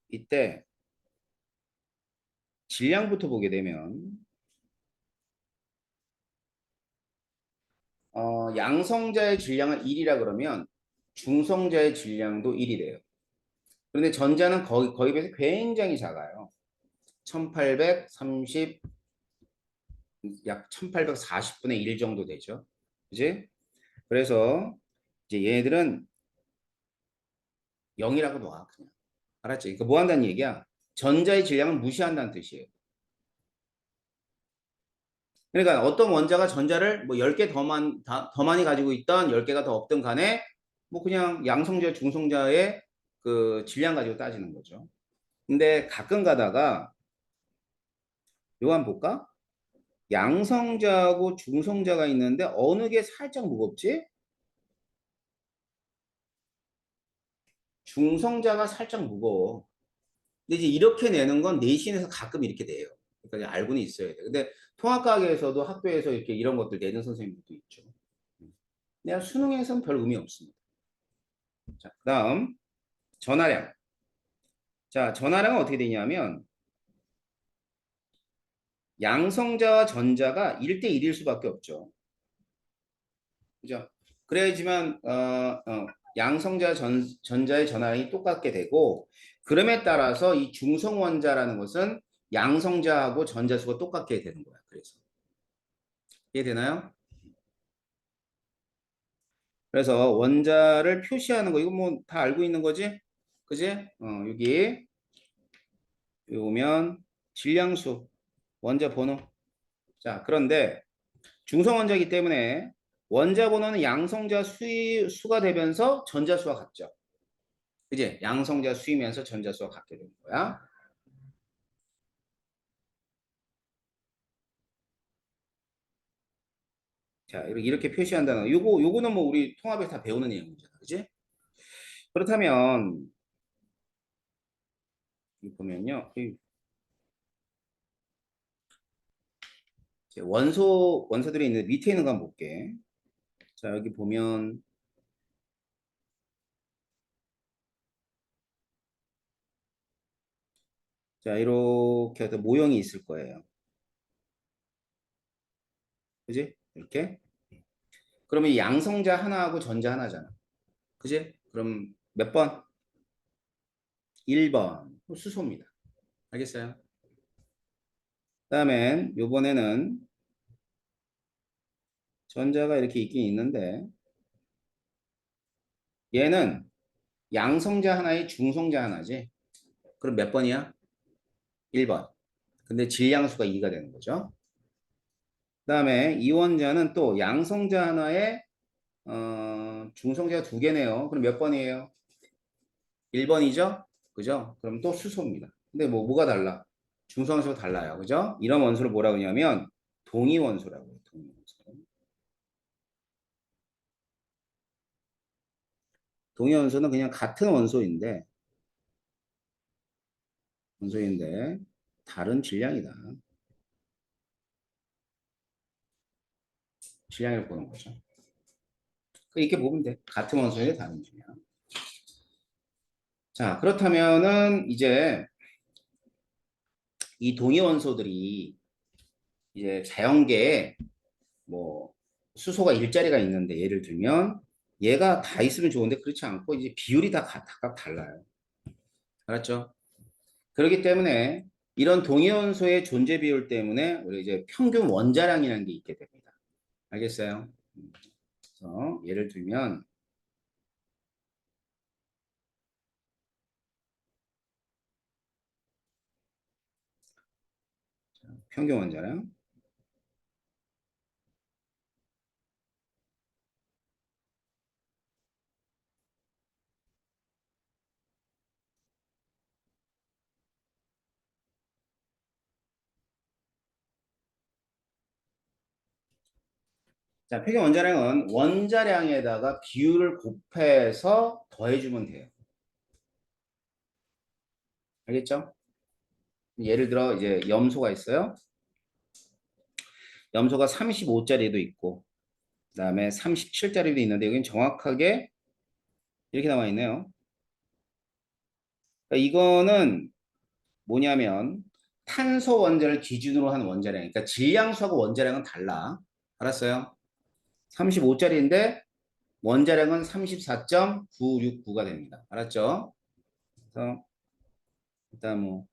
[SPEAKER 1] 이때 질량부터 보게 되면 양성자의 질량은 1이라 그러면 중성자의 질량도 1이 돼요. 그런데 전자는 거의 비해서 굉장히 작아요. 1830, 약 1840분의 1 정도 되죠. 그지? 그래서 이제 얘네들은 0이라고 놔. 그냥. 알았지? 그러니까 뭐 한다는 얘기야? 전자의 질량을 무시한다는 뜻이에요. 그러니까 어떤 원자가 전자를 뭐 10개 더 많이 가지고 있던 10개가 더 없든 간에 뭐 그냥 양성자, 중성자의 그 질량 가지고 따지는 거죠. 근데 가끔 가다가 요거 한번 볼까? 양성자하고 중성자가 있는데 어느 게 살짝 무겁지? 중성자가 살짝 무거워. 근데 이제 이렇게 내는 건 내신에서 가끔 이렇게 돼요. 그러니까 알고는 있어야 돼. 근데 통합과학에서도 학교에서 이렇게 이런 것들 내는 선생님들도 있죠. 내가 수능에서는 별 의미 없습니다. 자, 그다음 전하량. 자, 전하량은 어떻게 되냐면 양성자와 전자가 1대1일 수밖에 없죠. 그죠? 그래야지만 양성자 전자의 전하량이 똑같게 되고 그럼에 따라서 이 중성 원자라는 것은 양성자하고 전자수가 똑같게 되는 거야. 그래서 이해되나요? 그래서 원자를 표시하는 거 이거 뭐 다 알고 있는 거지? 그지? 여기 오면 질량수 원자 번호. 자, 그런데 중성 원자이기 때문에 원자 번호는 양성자 수가 되면서 전자수와 같죠. 그지? 양성자 수이면서 전자수와 같게 되는 거야. 자, 이렇게 표시한다는 거. 요거는 뭐 우리 통합에서 다 배우는 내용이잖아. 그지? 그렇다면, 여기 보면요. 이제 원소들이 있는 밑에 있는 거 한번 볼게. 자, 여기 보면, 자, 이렇게 어떤 모형이 있을 거예요. 그지? 이렇게. 그러면 이 양성자 하나하고 전자 하나잖아. 그지? 그럼 몇 번? 1번. 수소입니다. 알겠어요? 그다음엔 요번에는 전자가 이렇게 있긴 있는데 얘는 양성자 하나에 중성자 하나지. 그럼 몇 번이야? 1번. 근데 질량수가 2가 되는 거죠. 그다음에 이원자는 또 양성자 하나에 중성자가 2개네요. 그럼 몇 번이에요? 1번이죠? 그죠? 그럼 또 수소입니다. 근데 뭐가 달라? 중성수가 달라요. 그죠? 이런 원소를 뭐라고 하냐면 동위원소라고 해요. 동위원소. 동위원소는 그냥 같은 원소인데 다른 질량이다. 질량을 보는 거죠. 이렇게 보면 돼. 같은 원소인데 다른 질량. 자, 그렇다면은 이제 이 동위원소들이 이제 자연계에 뭐 수소가 일자리가 있는데 예를 들면 얘가 다 있으면 좋은데 그렇지 않고 이제 비율이 다 각각 달라요. 알았죠? 그렇기 때문에 이런 동위원소의 존재 비율 때문에 우리 이제 평균 원자량이라는 게 있게 됩니다. 알겠어요? 그래서 예를 들면 평균 원자량. 자, 평균 원자량은 원자량에다가 비율을 곱해서 더해주면 돼요. 알겠죠? 예를 들어 이제 염소가 있어요. 염소가 35짜리도 있고 그다음에 37짜리도 있는데 여기는 정확하게 이렇게 나와 있네요. 그러니까 이거는 뭐냐면 탄소 원자를 기준으로 한 원자량. 그러니까 질량수하고 원자량은 달라. 알았어요? 35짜리인데 원자량은 34.969가 됩니다. 알았죠? 그래서 일단 뭐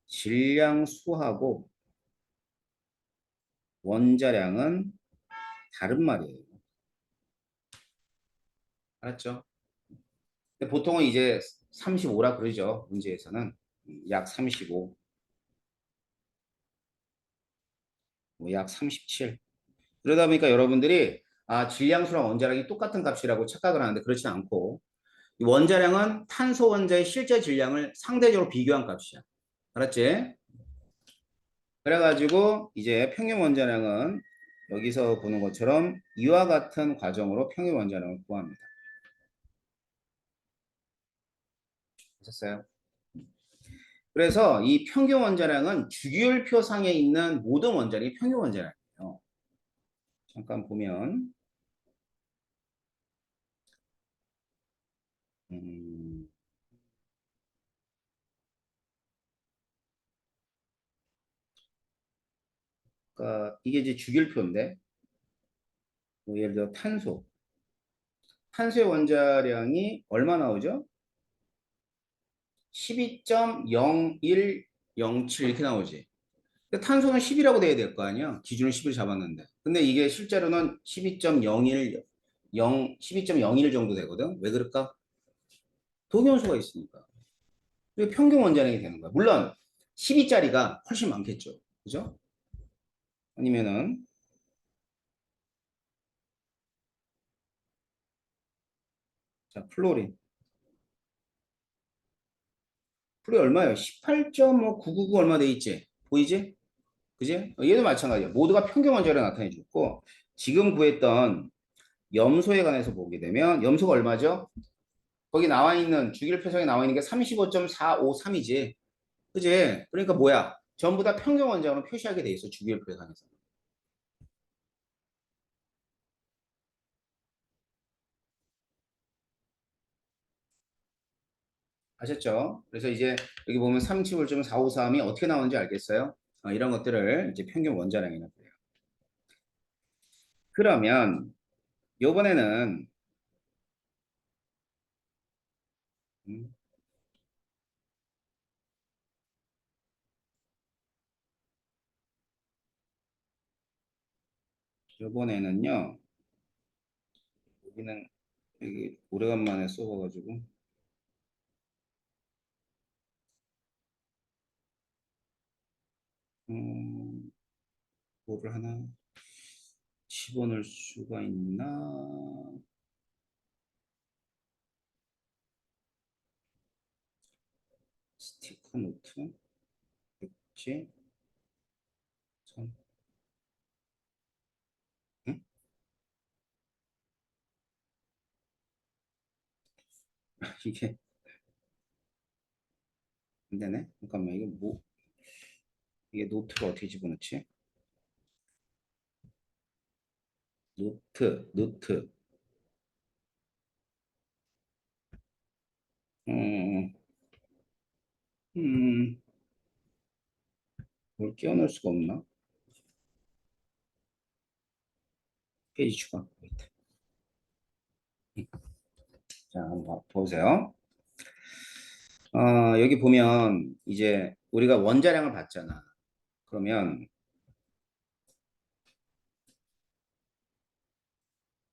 [SPEAKER 1] 질량수하고 원자량은 다른 말이에요. 알았죠? 근데 보통은 이제 35라 그러죠. 문제에서는 약 35, 뭐약 37. 그러다 보니까 여러분들이 질량수랑 원자량이 똑같은 값이라고 착각을 하는데 그렇지 않고 원자량은 탄소 원자의 실제 질량을 상대적으로 비교한 값이야. 알았지? 그래가지고 이제 평균 원자량은 여기서 보는 것처럼 이와 같은 과정으로 평균 원자량을 구합니다. 하셨어요? 그래서 이 평균 원자량은 주기율표 상에 있는 모든 원자량이 평균 원자량이에요. 잠깐 보면 음, 그러니까 이게 이제 주기율표인데 뭐 예를 들어 탄소의 원자량이 얼마 나오죠? 12.0107 이렇게 나오지. 근데 탄소는 10이라고 돼야 될 거 아니야? 기준을 10을 잡았는데. 근데 이게 실제로는 12.01, 12.01 정도 되거든. 왜 그럴까? 동위원소가 있으니까. 그게 평균 원자량이 되는 거야. 물론 12짜리가 훨씬 많겠죠. 그죠? 아니면은 자, 플로린. 플이 얼마예요? 18.999 얼마 돼 있지? 보이지? 그지? 얘도 마찬가지야. 모두가 평균 원자로 나타내 줬고 지금 구했던 염소에 관해서 보게 되면 염소가 얼마죠? 거기 나와 있는 주기율 표성에 나와 있는 게 35.453이지. 그지? 그러니까 뭐야? 전부 다 평균 원자로 표시하게 돼 있어. 주기율 표상에서. 아셨죠? 그래서 이제 여기 보면 35.453이 어떻게 나오는지 알겠어요? 이런 것들을 이제 평균 원자량이라고 해요. 그러면 요번에는 음, 요번에는요. 여기는 여기 오래간만에 써봐가지고 음, 뭐를 하나 집어넣을 수가 있나? 스티커 노트 그치? 참, 응? 이게 안 되네. 잠깐만 이게 뭐 이게 노트를 어떻게 집어넣지? 노트. 음, 음, 뭘 끼워넣을 수가 없나? 페이지 추가. 자, 한번 보세요. 여기 보면 이제 우리가 원자량을 봤잖아. 그러면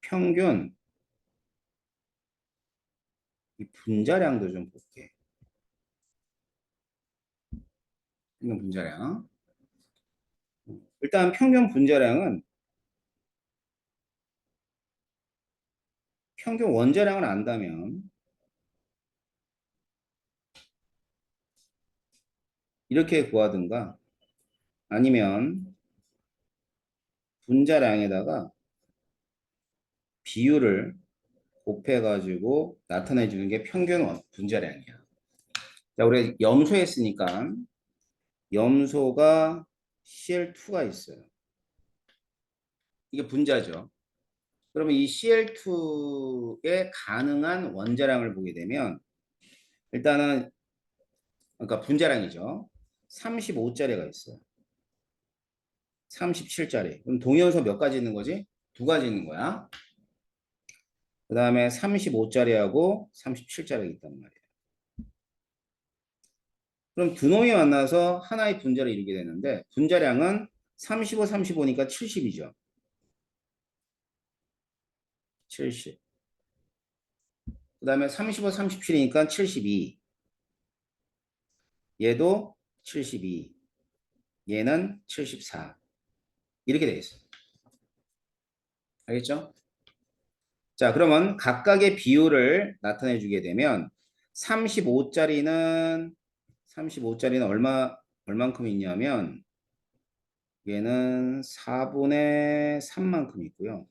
[SPEAKER 1] 평균 이 분자량도 좀 볼게. 평균 분자량. 일단 평균 분자량은 평균 원자량을 안다면 이렇게 구하든가 아니면 분자량에다가 비율을 곱해가지고 나타내 주는 게 평균 분자량이야. 자, 우리 염소 했으니까 염소가 CL2가 있어요. 이게 분자죠. 그러면 이 CL2에 가능한 원자량을 보게 되면 일단은 그러니까 분자량이죠. 35짜리가 있어요. 37짜리. 그럼 동위원소 몇 가지 있는 거지? 두 가지 있는 거야. 그 다음에 35짜리하고 37짜리가 있단 말이에요. 그럼 두 놈이 만나서 하나의 분자를 이루게 되는데 분자량은 35, 35니까 70이죠. 70. 그 다음에 35, 37이니까 72. 얘도 72. 얘는 74. 이렇게 되어 있어요. 알겠죠? 자, 그러면 각각의 비율을 나타내 주게 되면 35짜리는 얼만큼 있냐면 얘는 4분의 3만큼 있고요.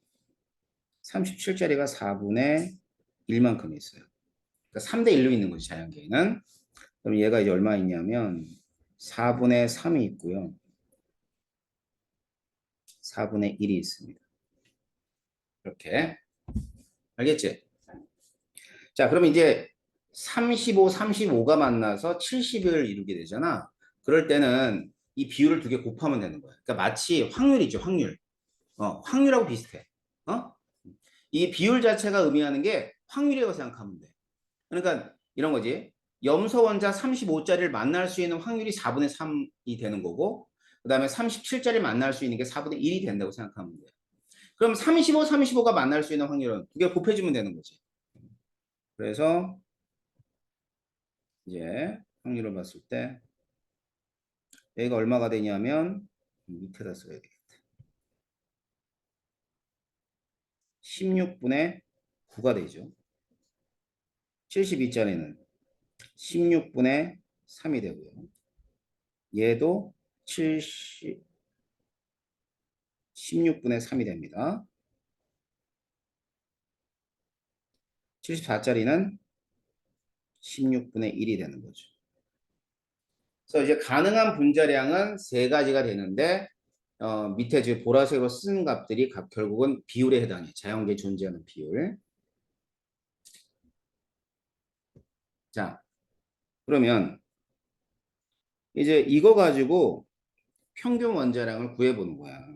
[SPEAKER 1] 37짜리가 4분의 1만큼 있어요. 그러니까 3대 1로 있는 거지, 자연계에는. 그럼 얘가 이제 얼마 있냐면 4분의 3이 있고요. 4분의 1이 있습니다. 이렇게. 알겠지? 자, 그럼 이제 35, 35가 만나서 70을 이루게 되잖아. 그럴 때는 이 비율을 두 개 곱하면 되는 거야. 그러니까 마치 확률이죠, 확률. 확률하고 비슷해. 어? 이 비율 자체가 의미하는 게 확률이라고 생각하면 돼. 그러니까 이런 거지. 염소 원자 35짜리를 만날 수 있는 확률이 4분의 3이 되는 거고, 그 다음에 37짜리 만날 수 있는 게 4분의 1이 된다고 생각하면 돼. 그럼 35, 35가 만날 수 있는 확률은 두 개 곱해주면 되는 거지. 그래서 이제 확률을 봤을 때 여기가 얼마가 되냐면 밑에다 써야 되겠다. 16분의 9가 되죠. 72짜리는 16분의 3이 되고요. 얘도 70, 16분의 3이 됩니다. 74짜리는 16분의 1이 되는 거죠. 그래서 이제 가능한 분자량은 세 가지가 되는데 밑에 지금 보라색으로 쓴 값들이 결국은 비율에 해당해. 자연계에 존재하는 비율. 자, 그러면 이제 이거 가지고 평균 원자량을 구해보는 거야.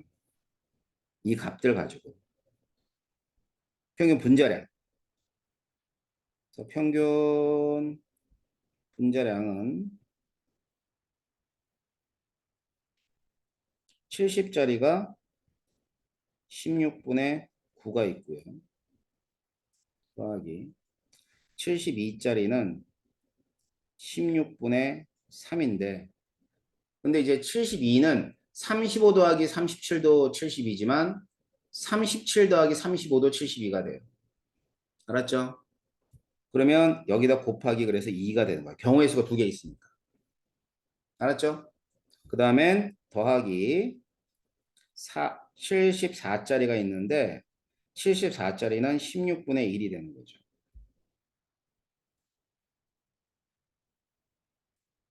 [SPEAKER 1] 이 값들 가지고. 평균 분자량. 그래서 평균 분자량은 70짜리가 16분의 9가 있고요. 더하기 72짜리는 16분의 3인데 근데 이제 72는 35 더하기 37도 72지만 37 더하기 35도 72가 돼요. 알았죠? 그러면 여기다 곱하기 그래서 2가 되는 거야. 경우의 수가 두 개 있으니까. 알았죠? 그 다음엔 더하기 74짜리가 있는데 74짜리는 16분의 1이 되는 거죠.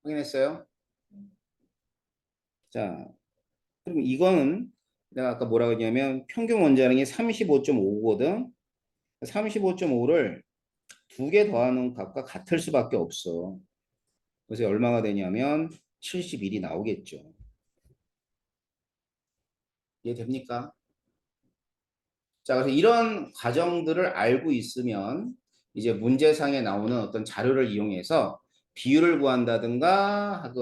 [SPEAKER 1] 확인했어요? 자, 그럼 이거는 내가 아까 뭐라고 했냐면 평균 원자량이 35.5거든. 35.5를 두 개 더하는 값과 같을 수밖에 없어. 그래서 얼마가 되냐면 71이 나오겠죠. 이해됩니까? 자, 그래서 이런 과정들을 알고 있으면 이제 문제상에 나오는 어떤 자료를 이용해서 비율을 구한다든가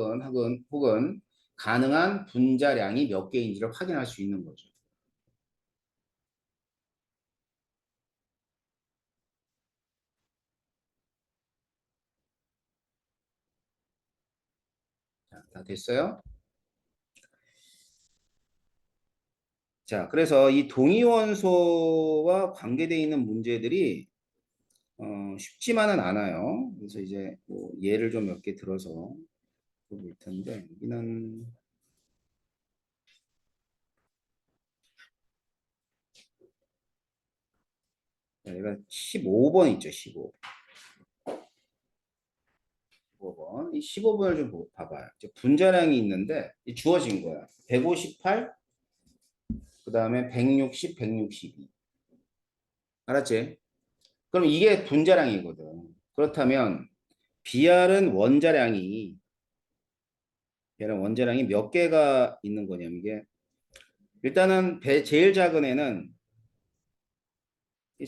[SPEAKER 1] 혹은 가능한 분자량이 몇 개인지를 확인할 수 있는 거죠. 자, 다 됐어요? 자, 그래서 이 동위원소와 관계되어 있는 문제들이 쉽지만은 않아요. 그래서 이제 뭐 예를 좀 몇 개 들어서 볼 텐데 여기는 얘가 15번 있죠. 15. 15번. 이 15번을 좀 봐봐요. 이제 분자량이 있는데 주어진 거야. 158, 그 다음에 160, 162. 알았지? 그럼 이게 분자량이거든. 그렇다면 Br은 원자량이 몇 개가 있는 거냐면 이게 일단은 제일 작은 애는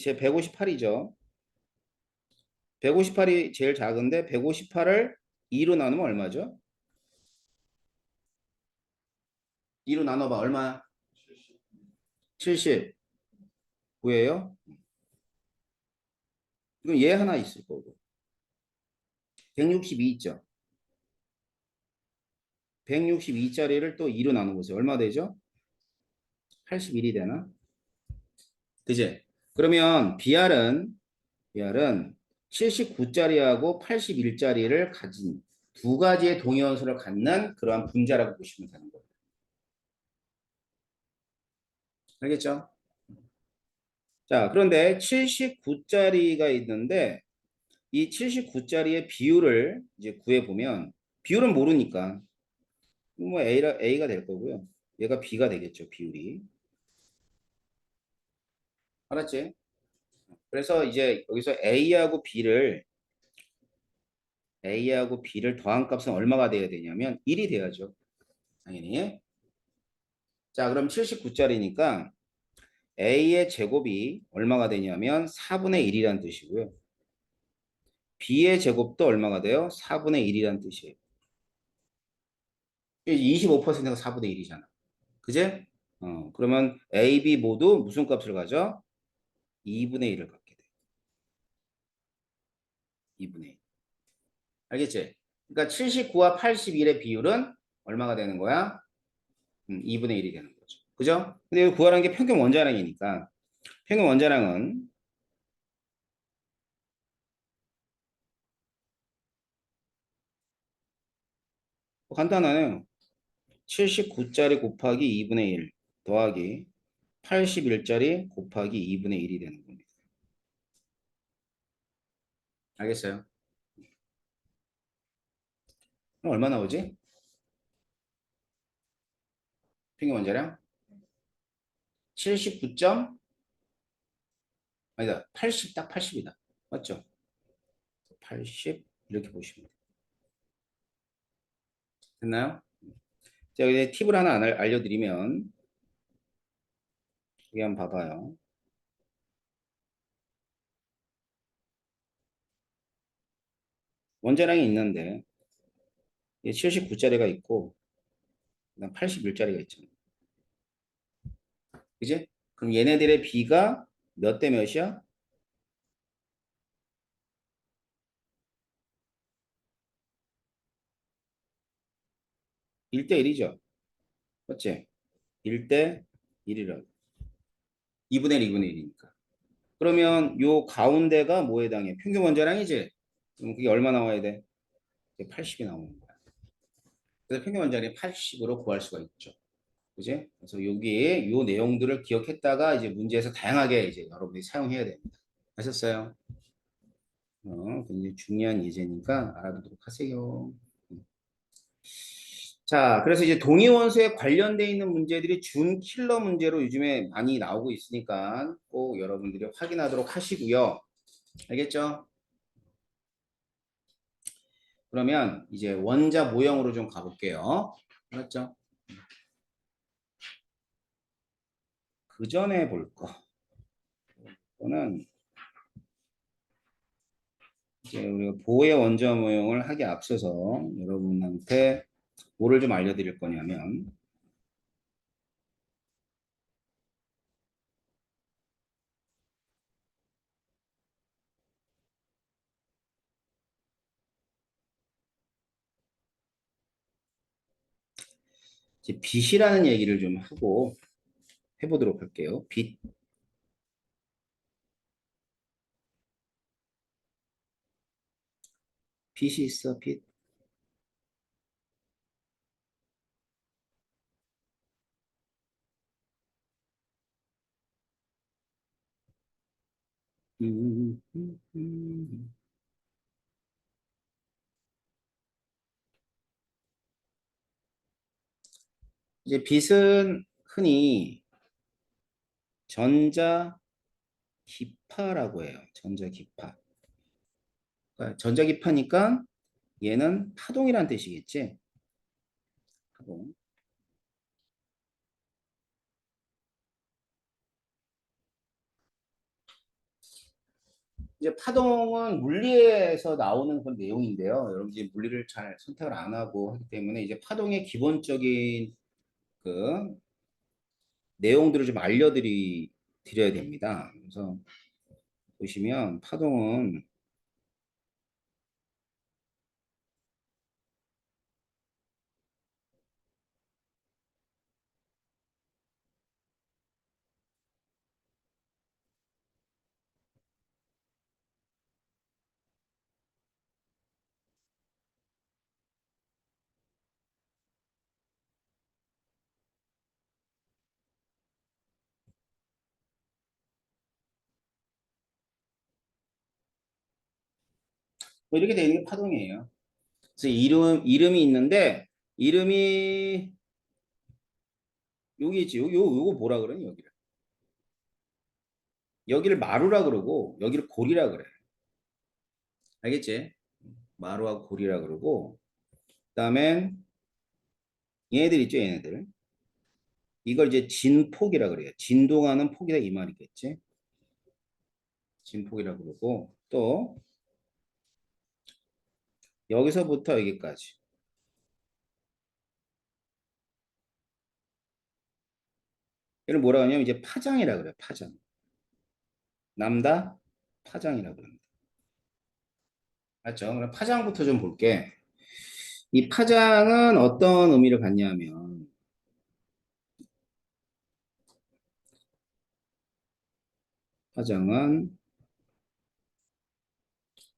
[SPEAKER 1] 제 158이죠. 158이 제일 작은데 158을 2로 나누면 얼마죠? 2로 나눠봐. 얼마? 70. 9예요? 이건 얘 하나 있을 거고. 162 있죠? 162짜리를 또 2로 나눠보세요. 얼마 되죠? 81이 되나? 그지? 그러면 BR은 79짜리하고 81짜리를 가진 두 가지의 동위원소를 갖는 그러한 분자라고 보시면 되는 거예요. 알겠죠? 자, 그런데 79짜리가 있는데 이 79짜리의 비율을 이제 구해보면 비율은 모르니까 뭐 A가 될 거고요. 얘가 B가 되겠죠, 비율이. 알았지? 그래서 이제 여기서 A하고 B를 더한 값은 얼마가 돼야 되냐면 1이 돼야죠. 당연히. 자, 그럼 79짜리니까 A의 제곱이 얼마가 되냐면 4분의 1이란 뜻이고요. B의 제곱도 얼마가 돼요? 4분의 1이란 뜻이에요. 25%가 4분의 1이잖아. 그제? 그러면 A, B 모두 무슨 값을 가져? 2분의 1을 갖게 돼. 2분의 1. 알겠지? 그러니까 79와 81의 비율은 얼마가 되는 거야? 2분의 1이 되는 거죠. 그죠? 근데 이거 구하라는 게 평균 원자량이니까 평균 원자량은 간단하네요. 79짜리 곱하기 2분의 1 더하기 81짜리 곱하기 2분의 1이 되는 겁니다. 알겠어요? 그럼 얼마 나오지? 평균 원자량? 79점? 아니다. 80, 딱 80이다. 맞죠? 80 이렇게 보시면 돼요. 됐나요? 자, 이제 팁을 하나 알려드리면 여기 한번 봐봐요. 원자량이 있는데 79짜리가 있고 81짜리가 있잖아요. 그지? 그럼 얘네들의 비가 몇 대 몇이야? 1대 1이죠. 맞지? 1대 1이라고. 2분의 1, 2분의 1이니까. 그러면 요 가운데가 뭐에 해당해? 평균 원자량이지? 그럼 그게 얼마 나와야 돼? 80이 나오는 거야. 그래서 평균 원자량이 80으로 구할 수가 있죠. 그지? 그래서 여기에 요 내용들을 기억했다가 이제 문제에서 다양하게 이제 여러분이 사용해야 됩니다. 아셨어요? 굉장히 중요한 예제니까 알아두도록 하세요. 자, 그래서 이제 동위원소에 관련돼 있는 문제들이 준 킬러 문제로 요즘에 많이 나오고 있으니까 꼭 여러분들이 확인하도록 하시고요. 알겠죠? 그러면 이제 원자 모형으로 좀 가볼게요. 알았죠? 그 전에 볼 거. 그거는 이제 우리가 보의 원자 모형을 하기 앞서서 여러분한테 뭐를 좀 알려드릴 거냐면 이제 빛이라는 얘기를 좀 하고 해보도록 할게요. 빛. 빛이 있어, 빛. 음, 음, 음. 이제 빛은 흔히 전자 기파라고 해요. 전자 기파. 그러니까 전자 기파니까 얘는 파동이란 뜻이겠지. 파동. 이제 파동은 물리에서 나오는 그런 내용인데요. 여러분들이 물리를 잘 선택을 안 하고 하기 때문에 이제 파동의 기본적인 그 내용들을 좀 드려야 됩니다. 그래서 보시면 파동은 뭐 이렇게 되는 게 파동이에요. 그래서 이름이 있는데 이름이 여기 있지. 요거 뭐라 그러니 여기를. 여기를 마루라 그러고 여기를 골이라 그래. 알겠지? 마루하고 골이라 그러고 그다음엔 얘네들 있죠, 얘네들. 이걸 이제 진폭이라 그래요. 진동하는 폭이다 이 말이겠지. 진폭이라 그러고 또 여기서부터 여기까지. 얘를 뭐라 하냐면 이제 파장이라 그래요. 파장. 남다 파장이라 그럽니다. 맞죠? 그럼 파장부터 좀 볼게. 이 파장은 어떤 의미를 갖냐면 파장은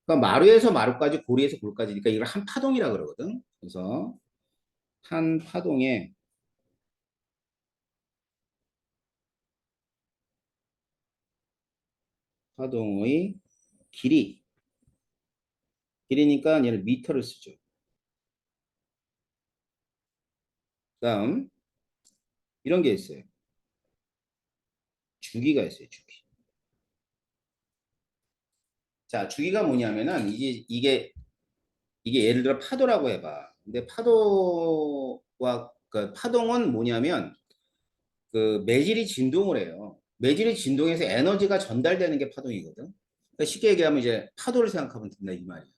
[SPEAKER 1] 그러니까 마루에서 마루까지 고리에서 골까지니까 이걸 한 파동이라 그러거든. 그래서 한 파동에 파동의 길이. 길이니까 얘를 미터를 쓰죠. 다음 이런 게 있어요. 주기가 있어요. 주기. 자, 주기가 뭐냐면은 이게 예를 들어 파도라고 해봐. 근데 파도와 그 파동은 뭐냐면 그 매질이 진동을 해요. 매질이 진동해서 에너지가 전달되는 게 파동이거든. 그러니까 쉽게 얘기하면 이제 파도를 생각하면 된다 이 말이야.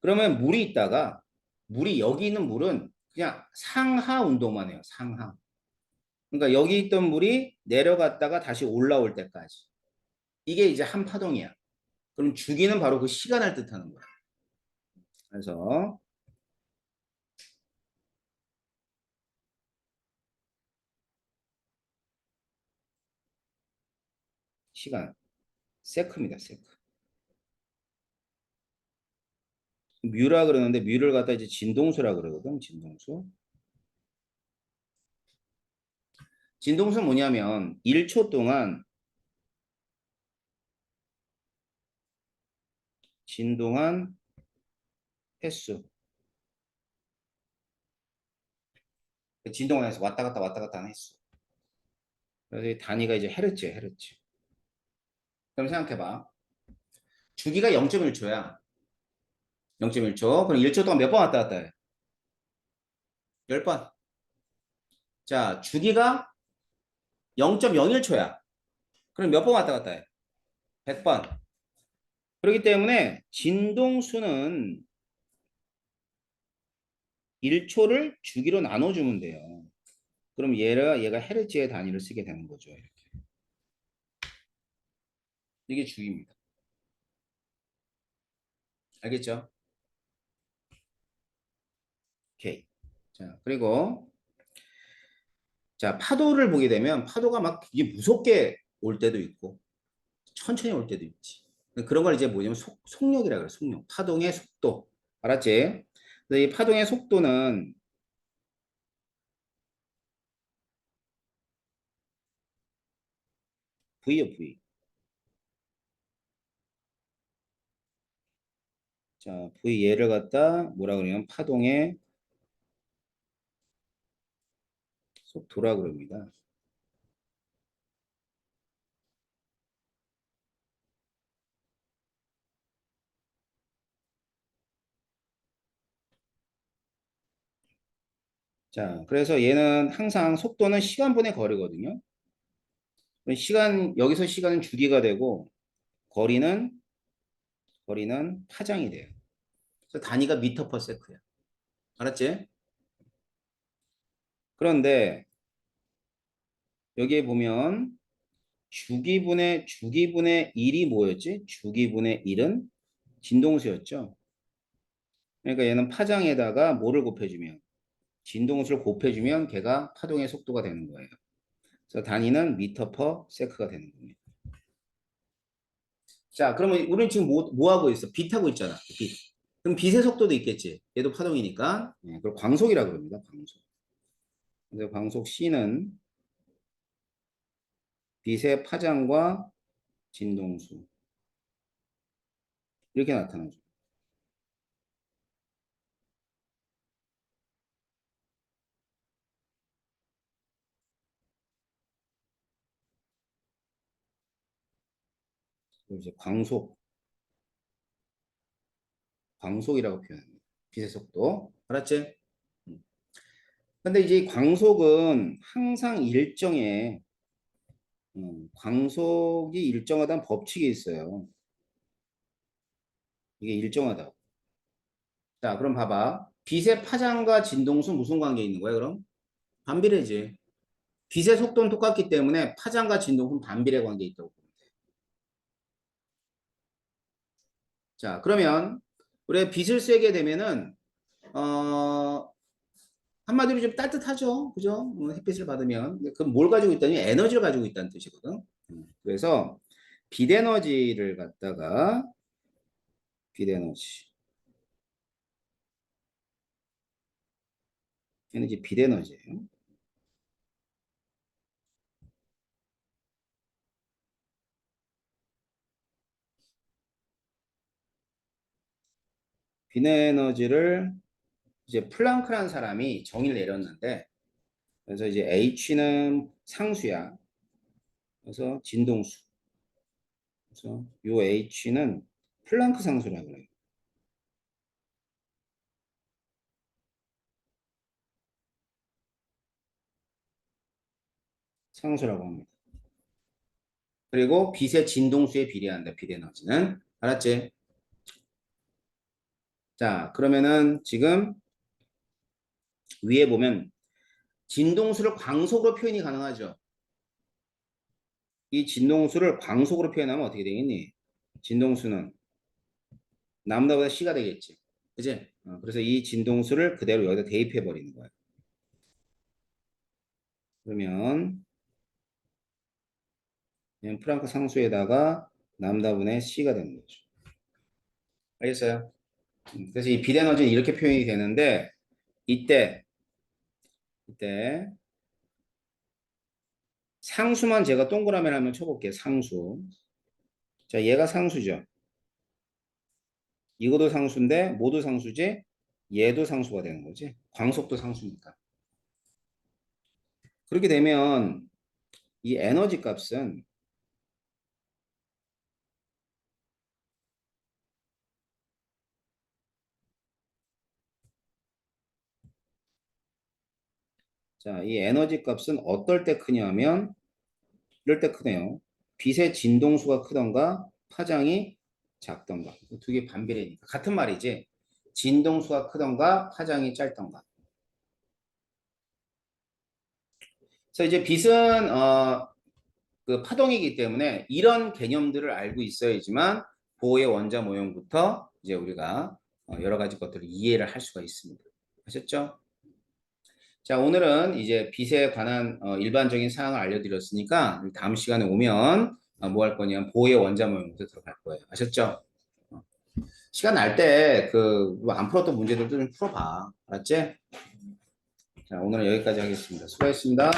[SPEAKER 1] 그러면 물이 있다가 물이 여기 있는 물은 그냥 상하 운동만 해요. 상하. 그러니까 여기 있던 물이 내려갔다가 다시 올라올 때까지. 이게 이제 한 파동이야. 그럼 주기는 바로 그 시간을 뜻하는 거야. 그래서 시간 세크입니다. 세크. 뮤라 그러는데 뮤를 갖다 이제 진동수라 그러거든. 진동수. 진동수 뭐냐면 1초 동안 진동한 횟수. 진동을 해서 왔다 갔다 하는 횟수. 그래서 이 단위가 이제 헤르츠예요. 헤르츠. 그럼 생각해봐. 주기가 0.1초야. 0.1초. 그럼 1초 동안 몇 번 왔다 갔다 해? 10번. 자, 주기가 0.01초야. 그럼 몇 번 왔다 갔다 해? 100번. 그렇기 때문에 진동수는 1초를 주기로 나눠주면 돼요. 그럼 얘가 헤르츠의 단위를 쓰게 되는 거죠. 이렇게. 이게 주기입니다. 알겠죠? 오케이. 자, 그리고 자, 파도를 보게 되면 파도가 막 되게 무섭게 올 때도 있고 천천히 올 때도 있지. 그런 걸 이제 뭐냐면 속력이라 그래. 속력. 파동의 속도. 알았지? 그래서 이 파동의 속도는 V요, V. 자, V 얘를 갖다 뭐라 그러냐면 파동의 속도라 그럽니다. 자, 그래서 얘는 항상 속도는 시간분의 거리거든요. 여기서 시간은 주기가 되고 거리는 파장이 돼요. 그래서 단위가 미터 퍼 세크야. 알았지? 그런데 여기에 보면 주기분의 1이 뭐였지? 주기분의 1은 진동수였죠. 그러니까 얘는 파장에다가 뭐를 곱해주면 진동수를 곱해주면 걔가 파동의 속도가 되는 거예요. 그래서 단위는 미터 퍼 세크가 되는 겁니다. 자, 그러면 우리는 지금 뭐 하고 있어? 빛 하고 있잖아. 빛. 그럼 빛의 속도도 있겠지. 얘도 파동이니까. 네, 그걸 광속이라고 그럽니다. 광속. 그래서 광속 C는 빛의 파장과 진동수 이렇게 나타나죠. 그래서 이제 광속이라고 표현합니다. 빛의 속도. 알았지? 음. 근데 이제 광속은 항상 광속이 일정하다는 법칙이 있어요. 이게 일정하다고. 자, 그럼 봐봐. 빛의 파장과 진동수 무슨 관계 있는 거야, 그럼? 반비례지. 빛의 속도는 똑같기 때문에 파장과 진동은 반비례 관계에 있다고 보면 돼. 자, 그러면 우리가 빛을 쐬게 되면은 어, 한마디로 좀 따뜻하죠. 그죠? 햇빛을 받으면. 그럼 뭘 가지고 있다니? 에너지를 가지고 있다는 뜻이거든. 그래서 빛에너지를 갖다가 빛에너지. 에너지 빛에너지예요. 비내에너지를 이제 플랑크라는 사람이 정의를 내렸는데, 그래서 이제 H는 상수야. 그래서 진동수. 그래서 요 H는 플랑크 상수라고 그래요. 상수라고 합니다. 그리고 빛의 진동수에 비례한다. 빛 에너지는. 알았지? 자, 그러면은 지금 위에 보면 진동수를 광속으로 표현이 가능하죠. 이 진동수를 광속으로 표현하면 어떻게 되겠니? 진동수는 남보다 C가 되겠지. 그지? 그래서 이 진동수를 그대로 여기다 대입해 버리는 거야. 그러면 그냥 프랑크 상수에다가 남다분의 C가 되는 거죠. 알겠어요? 그래서 이 빛 에너지는 이렇게 표현이 되는데 이때 상수만 제가 동그라미를 한번 쳐볼게요. 상수. 자, 얘가 상수죠. 이것도 상수인데 모두 상수지? 얘도 상수가 되는 거지. 광속도 상수니까. 그렇게 되면 이 에너지 값은 자, 이 에너지 값은 어떨 때 크냐면 이럴 때 크네요. 빛의 진동수가 크던가 파장이 작던가. 두 개 반비례니까 같은 말이지. 진동수가 크던가 파장이 짧던가. 그래서 이제 빛은 그 파동이기 때문에 이런 개념들을 알고 있어야지만 보호의 원자 모형부터 이제 우리가 여러 가지 것들을 이해를 할 수가 있습니다. 아셨죠? 자, 오늘은 이제 빛에 관한 일반적인 사항을 알려드렸으니까 다음 시간에 오면 뭐 할 거냐면 보호의 원자 모형부터 들어갈 거예요. 아셨죠? 어, 시간 날 때 그 안 풀었던 문제들도 좀 풀어봐. 알았지? 자, 오늘은 여기까지 하겠습니다. 수고하셨습니다.